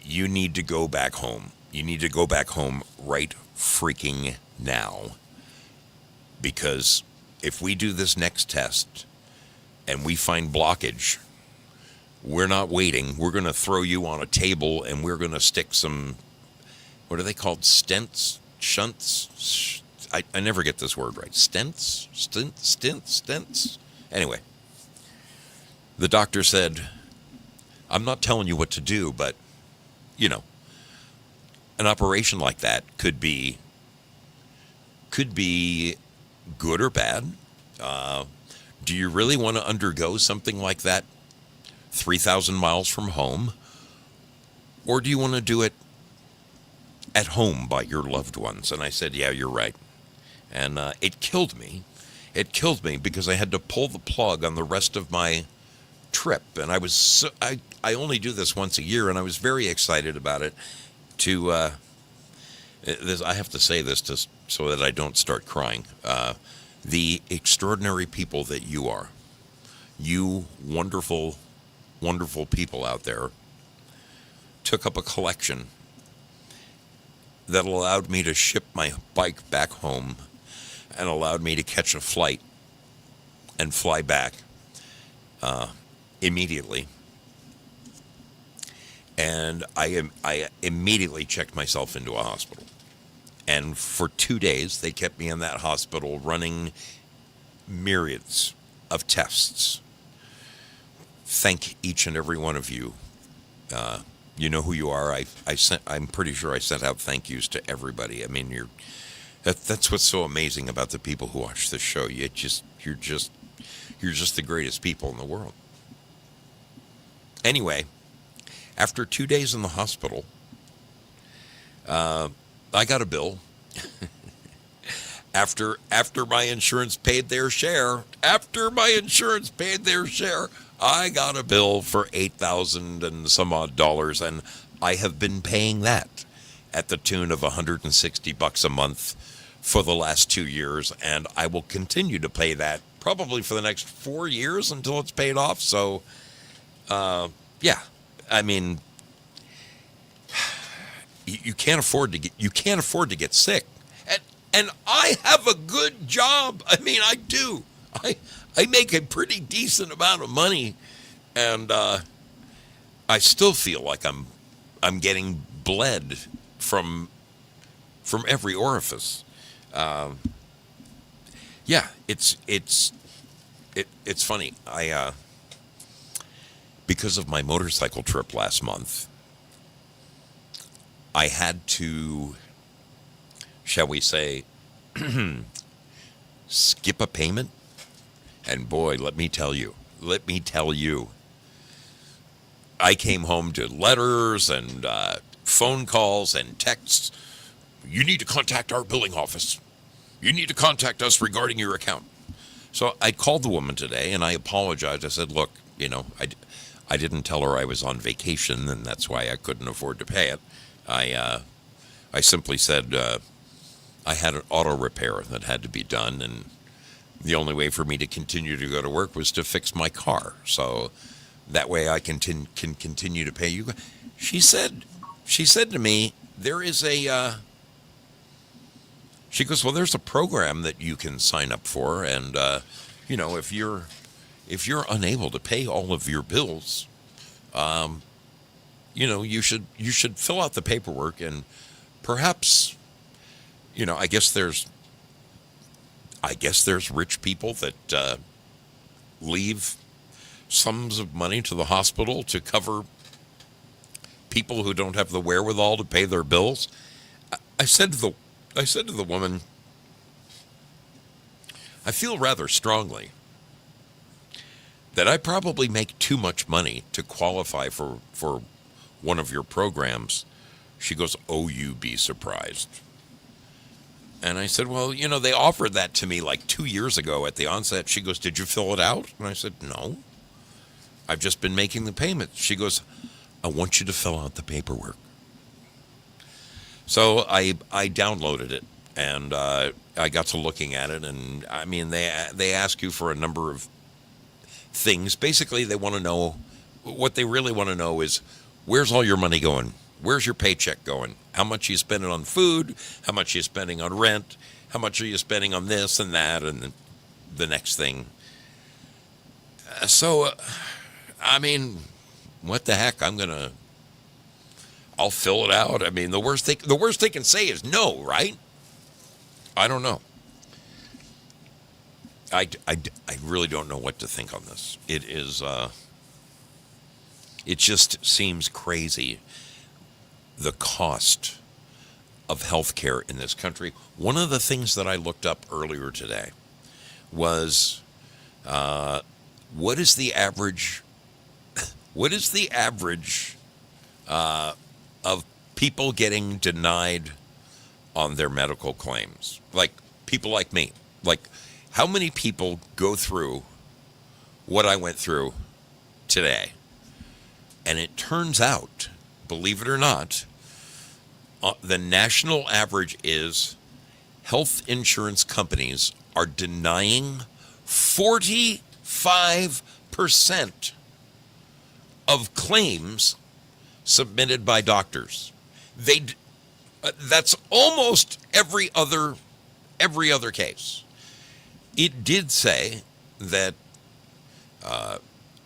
you need to go back home. You need to go back home right freaking now. Because if we do this next test and we find blockage, we're not waiting. We're going to throw you on a table and we're going to stick some, what are they called? Stents? Shunts? I never get this word right. Stents? Stents? Anyway, the doctor said, I'm not telling you what to do, but, you know, an operation like that could be good or bad. Do you really want to undergo something like that 3,000 miles from home? Or do you want to do it at home by your loved ones? And I said, yeah, you're right. And it killed me. It killed me because I had to pull the plug on the rest of my trip. And I only do this once a year, and I was very excited about it. I have to say this so that I don't start crying. The extraordinary people that you are, you wonderful, wonderful people out there, took up a collection that allowed me to ship my bike back home and allowed me to catch a flight and fly back immediately. And I immediately checked myself into a hospital. And for 2 days, they kept me in that hospital running myriads of tests. Thank each and every one of you. You know who you are. I'm pretty sure I sent out thank yous to everybody. I mean, that's what's so amazing about the people who watch this show. You're just the greatest people in the world. Anyway, after 2 days in the hospital, I got a bill. After my insurance paid their share, I got a bill for $8,000 and some odd dollars, and I have been paying that at the tune of $160 a month for the last 2 years, and I will continue to pay that probably for the next 4 years until it's paid off. So, yeah, I mean, you can't afford to get sick, and I have a good job. I mean, I do. I make a pretty decent amount of money, and I still feel like I'm getting bled from every orifice. Yeah, it's funny. Because of my motorcycle trip last month, I had to, shall we say, skip a payment. And boy, let me tell you, I came home to letters and phone calls and texts. You need to contact our billing office. You need to contact us regarding your account. So I called the woman today and I apologized. I said, look, I didn't tell her I was on vacation and that's why I couldn't afford to pay it. I simply said I had an auto repair that had to be done, and the only way for me to continue to go to work was to fix my car. So that way I can continue to pay you. She said to me, there is she goes, well, there's a program that you can sign up for, and if you're unable to pay all of your bills, you should fill out the paperwork, and perhaps, I guess there's rich people that leave sums of money to the hospital to cover people who don't have the wherewithal to pay their bills. I said to the woman, I feel rather strongly that I probably make too much money to qualify for one of your programs. She goes, oh, you'd be surprised. And I said, well, they offered that to me like 2 years ago at the onset. She goes, did you fill it out? And I said, no. I've just been making the payments. She goes, I want you to fill out the paperwork. So I downloaded it and I got to looking at it, and I mean, they ask you for a number of things. Basically, they want to know, what they really want to know is, where's all your money going? Where's your paycheck going? How much are you spending on food? How much are you spending on rent? How much are you spending on this and that and the next thing? So, I mean, what the heck? I'll fill it out. I mean, the worst they can say is no, right? I don't know. I really don't know what to think on this. It just seems crazy, the cost of healthcare in this country. One of the things that I looked up earlier today was what is the average of people getting denied on their medical claims? Like people like me. Like, how many people go through what I went through today? And it turns out, believe it or not, the national average is health insurance companies are denying 45% of claims submitted by doctors. That's almost every other case. It did say that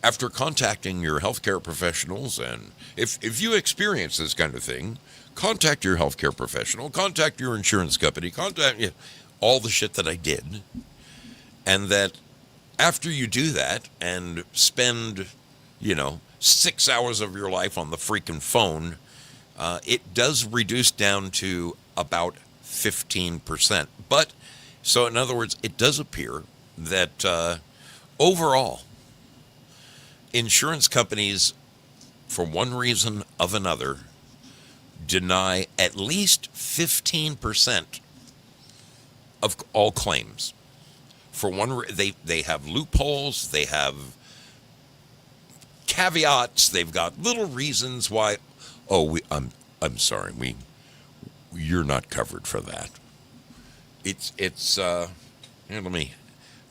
after contacting your healthcare professionals, and if you experience this kind of thing, contact your healthcare professional, contact your insurance company, contact all the shit that I did, and that after you do that and spend, 6 hours of your life on the freaking phone, it does reduce down to about 15%. But, so in other words, it does appear that overall, insurance companies, for one reason of another, deny at least 15% of all claims. For one, they have loopholes, they have caveats, they've got little reasons why. Oh, I'm sorry, you're not covered for that. It's here,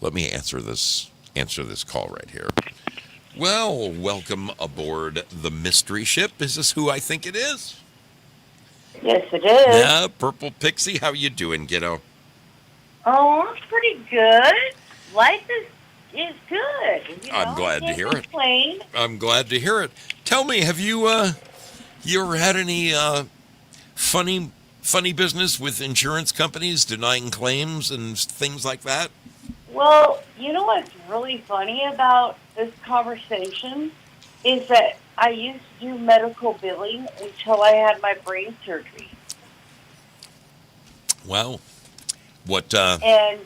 let me answer this call right here. Well, welcome aboard the mystery ship. Is this who I think it is? Yes, it is. Yeah, Purple Pixie, how you doing, kiddo? Oh, I'm pretty good. Life is good. I'm glad to hear it. Complain. I'm glad to hear it. Tell me, have you ever had any funny business with insurance companies denying claims and things like that? Well, you know what's really funny about this conversation is that I used to do medical billing until I had my brain surgery. Well, what? And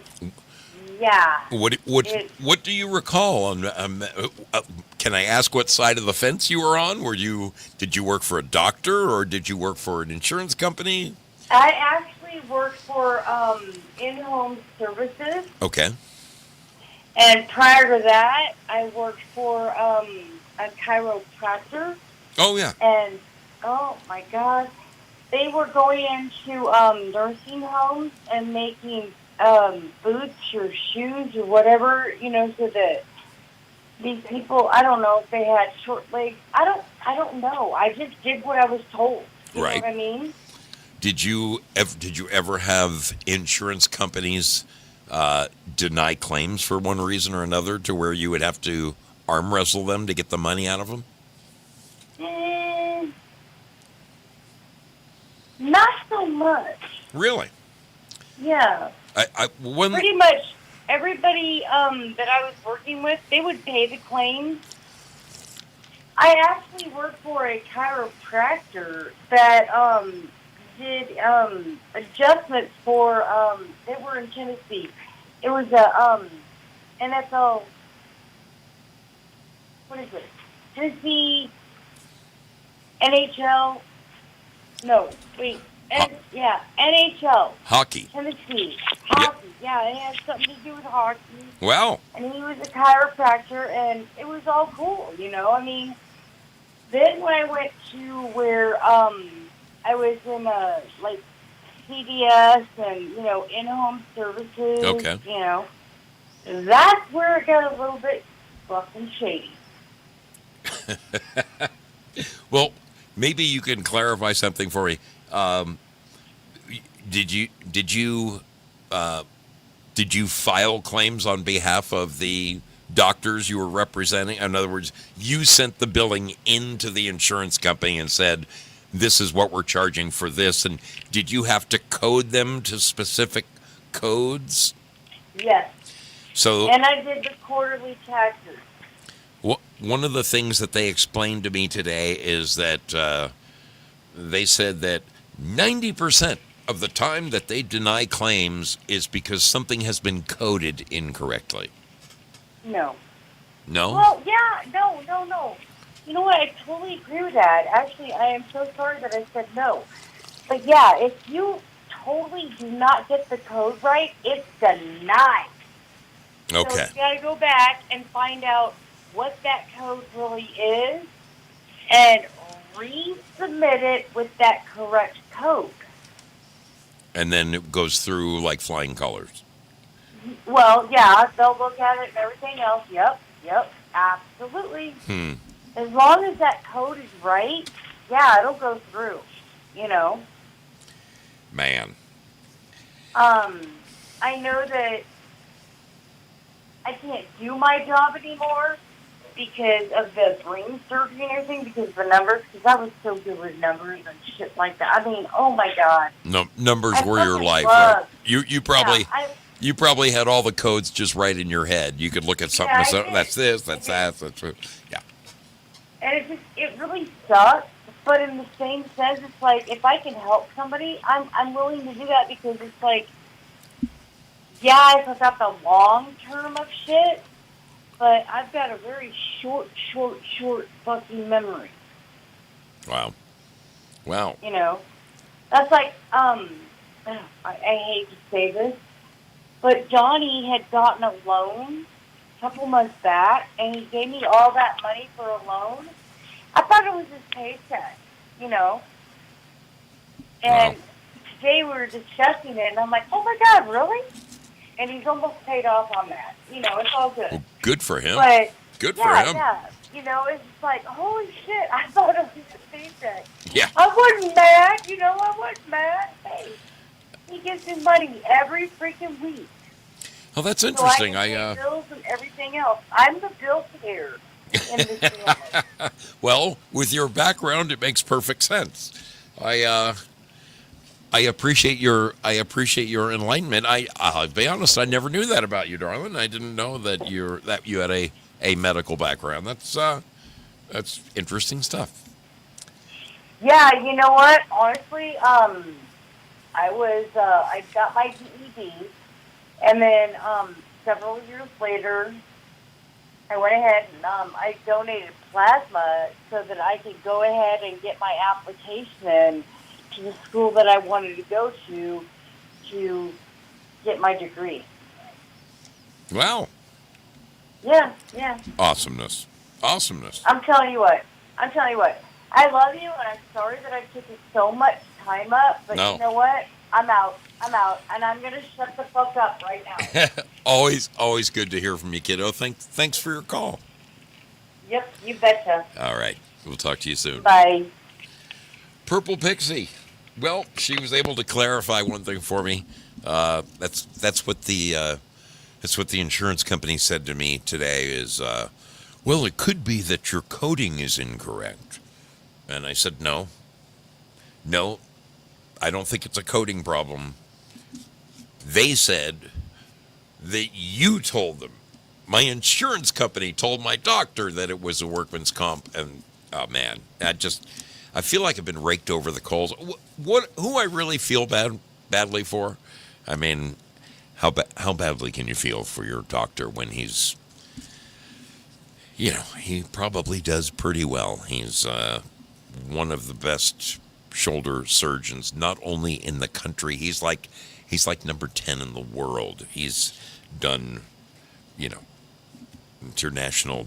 yeah. What do you recall? Can I ask what side of the fence you were on? Did you work for a doctor or did you work for an insurance company? I actually worked for in-home services. Okay. And prior to that, I worked for a chiropractor. Oh, yeah. And, oh, my God, they were going into nursing homes and making boots or shoes or whatever, so that these people, I don't know if they had short legs. I don't know. I just did what I was told. You right. know what I mean? Did you ever have insurance companies deny claims for one reason or another to where you would have to arm wrestle them to get the money out of them? Not so much. Really? Yeah. Pretty much everybody that I was working with, they would pay the claims. I actually worked for a chiropractor that did adjustments for they were in Tennessee. It was a NFL, what is it? Tennessee NHL. No, wait. NHL. Hockey. Tennessee. Hockey. Yep. Yeah, it had something to do with hockey. Wow. And he was a chiropractor, and it was all cool, I mean, then when I went to where I was in CVS and, in-home services, Okay. That's where it got a little bit fucking shady. Well, maybe you can clarify something for me. Did you file claims on behalf of the doctors you were representing? In other words, you sent the billing into the insurance company and said, "This is what we're charging for this." And did you have to code them to specific codes? Yes. So, And I did the quarterly taxes. one of the things that they explained to me today is that they said that 90% of the time that they deny claims is because something has been coded incorrectly. No. No? Well, yeah, no. You know what? I totally agree with that. Actually, I am so sorry that I said no. But yeah, if you totally do not get the code right, it's denied. Okay. So you got to go back and find out what that code really is and resubmit it with that correct code. And then it goes through like flying colors. Well, yeah, they'll look at it and everything else. Yep, absolutely. As long as that code is right, yeah, it'll go through, Man. I know that I can't do my job anymore because of the brain surgery and everything, because of the numbers, because I was so good with numbers and shit like that. I mean, oh my God. No, numbers I were your fucking life. love- Right? You probably Yeah, you probably had all the codes just right in your head. You could look at something. Yeah, I so did. that's this. That's I that. That's yeah. And it really sucks, but in the same sense, it's like, if I can help somebody, I'm willing to do that, because it's like, yeah, I forgot the long term of shit, but I've got a very short fucking memory. Wow. That's like, I hate to say this, but Johnny had gotten a loan a couple months back, and he gave me all that money for a loan. I thought it was his paycheck, And Wow. today we were discussing it, and I'm like, oh my God, really? And he's almost paid off on that. It's all good. Well, good for him. But Good for yeah, him. yeah. It's just like, holy shit, I thought it was his paycheck. Yeah. I wasn't mad, I wasn't mad. Hey, he gets his money every freaking week. Oh, that's So interesting. I can pay bills and everything else. I'm the bill payer in this family. Well, with your background, it makes perfect sense. I appreciate your enlightenment. I'll be honest, I never knew that about you, darling. I didn't know that you had a medical background. That's interesting stuff. Yeah, you know what? Honestly, I got my GED, and then several years later, I went ahead and I donated plasma so that I could go ahead and get my application in to the school that I wanted to go to get my degree. Wow. Yeah. Awesomeness. I'm telling you what. I love you, and I'm sorry that I took so much time up, but No. You know what? I'm out, and I'm going to shut the fuck up right now. Always good to hear from you, kiddo. Thanks for your call. Yep, you betcha. All right. We'll talk to you soon. Bye. Purple Pixie. Well, she was able to clarify one thing for me. That's what the insurance company said to me today is, well, it could be that your coding is incorrect. And I said, no, I don't think it's a coding problem. They said that you told them. My insurance company told my doctor that it was a workman's comp. And, oh, man, I feel like I've been raked over the coals. Who I really feel badly for? I mean, how badly can you feel for your doctor when he's, he probably does pretty well. He's one of the best shoulder surgeons, not only in the country. He's like number 10 in the world. He's done, international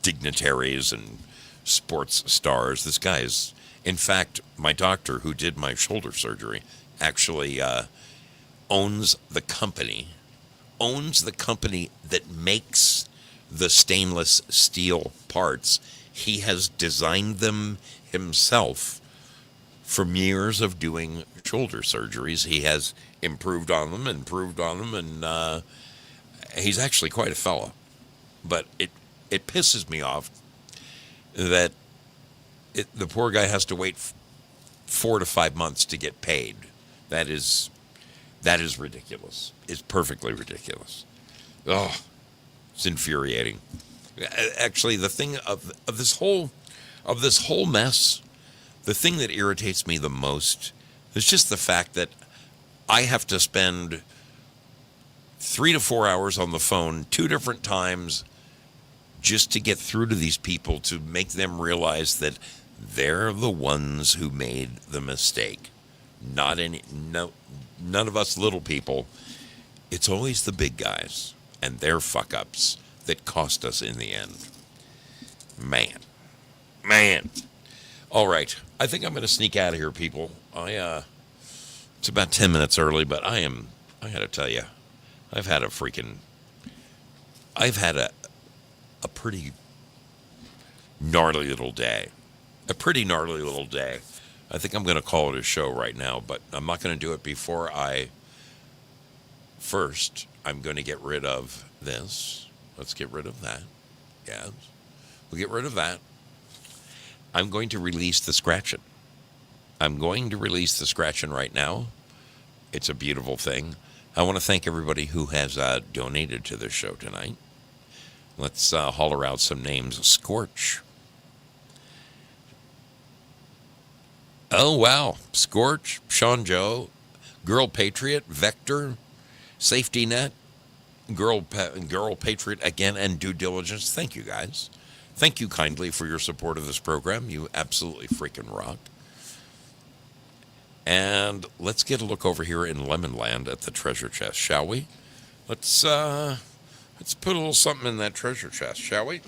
dignitaries and sports stars. This guy is, in fact, my doctor who did my shoulder surgery actually owns the company that makes the stainless steel parts. He has designed them himself. From years of doing shoulder surgeries, he has improved on them, and he's actually quite a fella. But it pisses me off that the poor guy has to wait 4 to 5 months to get paid. That is ridiculous. It's perfectly ridiculous. Oh, it's infuriating. Actually, the thing of this whole mess, the thing that irritates me the most is just the fact that I have to spend 3 to 4 hours on the phone 2 different times just to get through to these people, to make them realize that they're the ones who made the mistake. None of us little people. It's always the big guys and their fuck-ups that cost us in the end. Man. All right. I think I'm going to sneak out of here, people. It's about 10 minutes early, but I got to tell you, I've had a pretty gnarly little day. I think I'm going to call it a show right now, but I'm not going to do it before First, I'm going to get rid of this. Let's get rid of that. Yes. We'll get rid of that. I'm going to release the scratching. Right now. It's a beautiful thing. I want to thank everybody who has donated to this show tonight. Let's holler out some names. Scorch. Oh, wow. Scorch, Sean Joe, Girl Patriot, Vector, Safety Net, Girl Patriot again, and Due Diligence. Thank you, guys. Thank you kindly for your support of this program. You absolutely freaking rock. And let's get a look over here in Lemonland at the treasure chest, shall we? Let's put a little something in that treasure chest, shall we?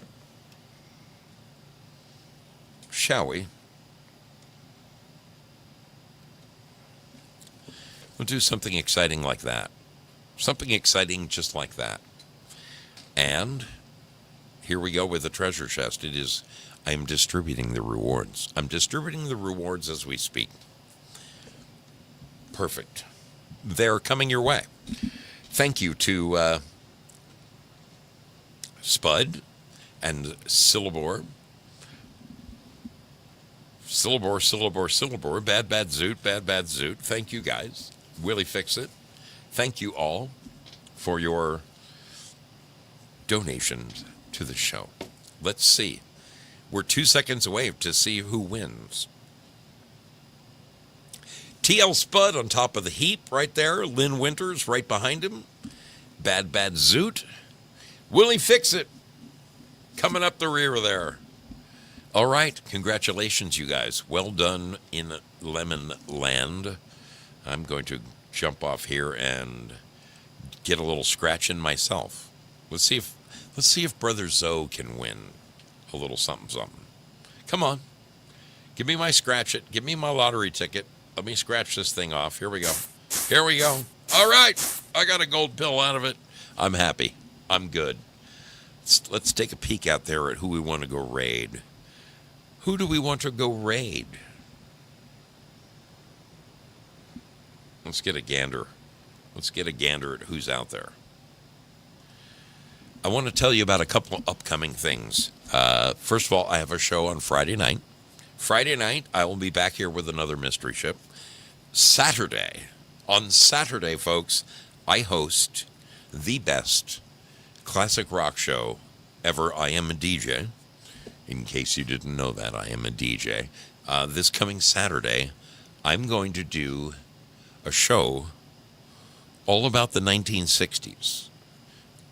We'll do something exciting like that. Something exciting just like that. And here we go with the treasure chest. I am distributing the rewards. I'm distributing the rewards as we speak. Perfect. They're coming your way. Thank you to Spud and Syllabor. Bad Zoot. Thank you, guys. Willie Fix-It. Thank you all for your donations to the show. Let's see. We're 2 seconds away to see who wins. TL Spud on top of the heap right there. Lynn Winters right behind him. Bad Zoot. Willie Fix-It coming up the rear there. All right. Congratulations, you guys. Well done in Lemon Land. I'm going to jump off here and get a little scratching myself. Let's see if Brother Zoe can win a little something. Come on. Give me my scratch it. Give me my lottery ticket. Let me scratch this thing off. Here we go. All right. I got a gold pill out of it. I'm happy. I'm good. Let's take a peek out there at who we want to go raid. Who do we want to go raid? Let's get a gander. At who's out there. I want to tell you about a couple of upcoming things. First of all, I have a show on Friday night. I will be back here with another mystery ship. On Saturday, folks, I host the best classic rock show ever. I am a DJ. In case you didn't know that, I am a DJ. This coming Saturday, I'm going to do a show all about the 1960s.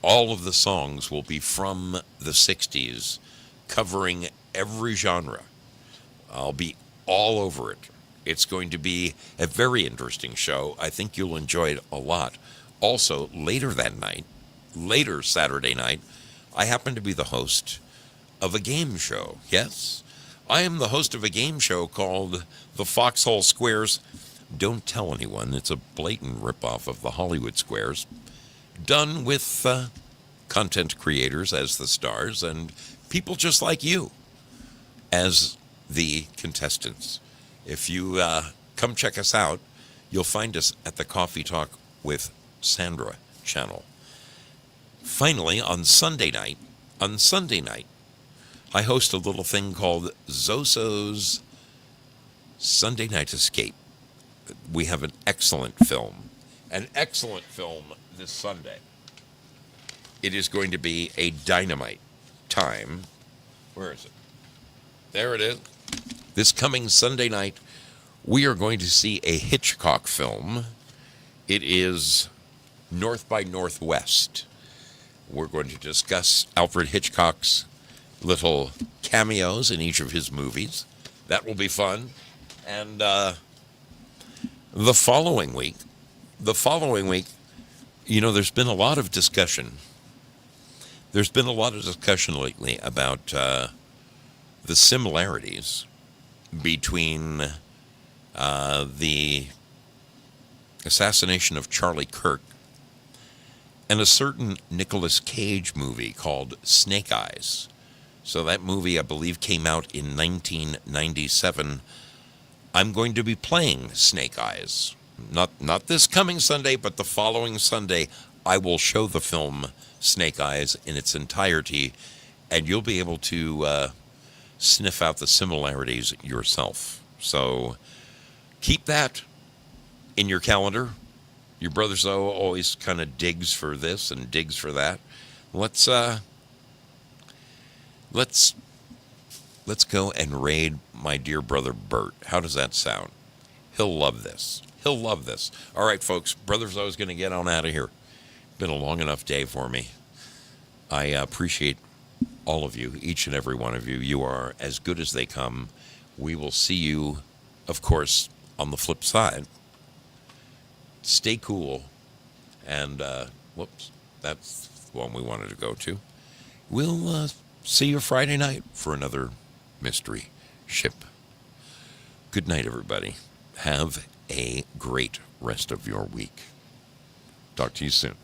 All of the songs will be from the 60s, covering every genre. I'll be all over it. It's going to be a very interesting show. I think you'll enjoy it a lot. Also, later Saturday night, I happen to be the host of a game show. Yes, I am the host of a game show called the Foxhole Squares Don't tell anyone. It's a blatant ripoff of the Hollywood Squares, done with content creators as the stars and people just like you as the contestants. If you come check us out, you'll find us at the Coffee Talk with Sandra channel. Finally, on Sunday night, I host a little thing called Zoso's Sunday Night Escape. We have an excellent film this Sunday. It is going to be a dynamite time. Where is it? There it is. This coming Sunday night, we are going to see a Hitchcock film. It is North by Northwest. We're going to discuss Alfred Hitchcock's little cameos in each of his movies. That will be fun. And the following week, there's been a lot of discussion. There's been a lot of discussion lately about the similarities between the assassination of Charlie Kirk and a certain Nicolas Cage movie called Snake Eyes. So that movie, I believe, came out in 1997. I'm going to be playing Snake Eyes. Not this coming Sunday, but the following Sunday, I will show the film Snake Eyes in its entirety, and you'll be able to sniff out the similarities yourself. So keep that in your calendar. Your brother Zoe always kind of digs for this and digs for that. Let's go and raid my dear brother Bert. How does that sound? He'll love this. All right, folks. Brother Zoe's going to get on out of here. Been a long enough day for me. I appreciate all of you, each and every one of you. You are as good as they come. We will see you, of course, on the flip side. Stay cool. And, that's the one we wanted to go to. We'll see you Friday night for another mystery ship. Good night, everybody. Have a great rest of your week. Talk to you soon.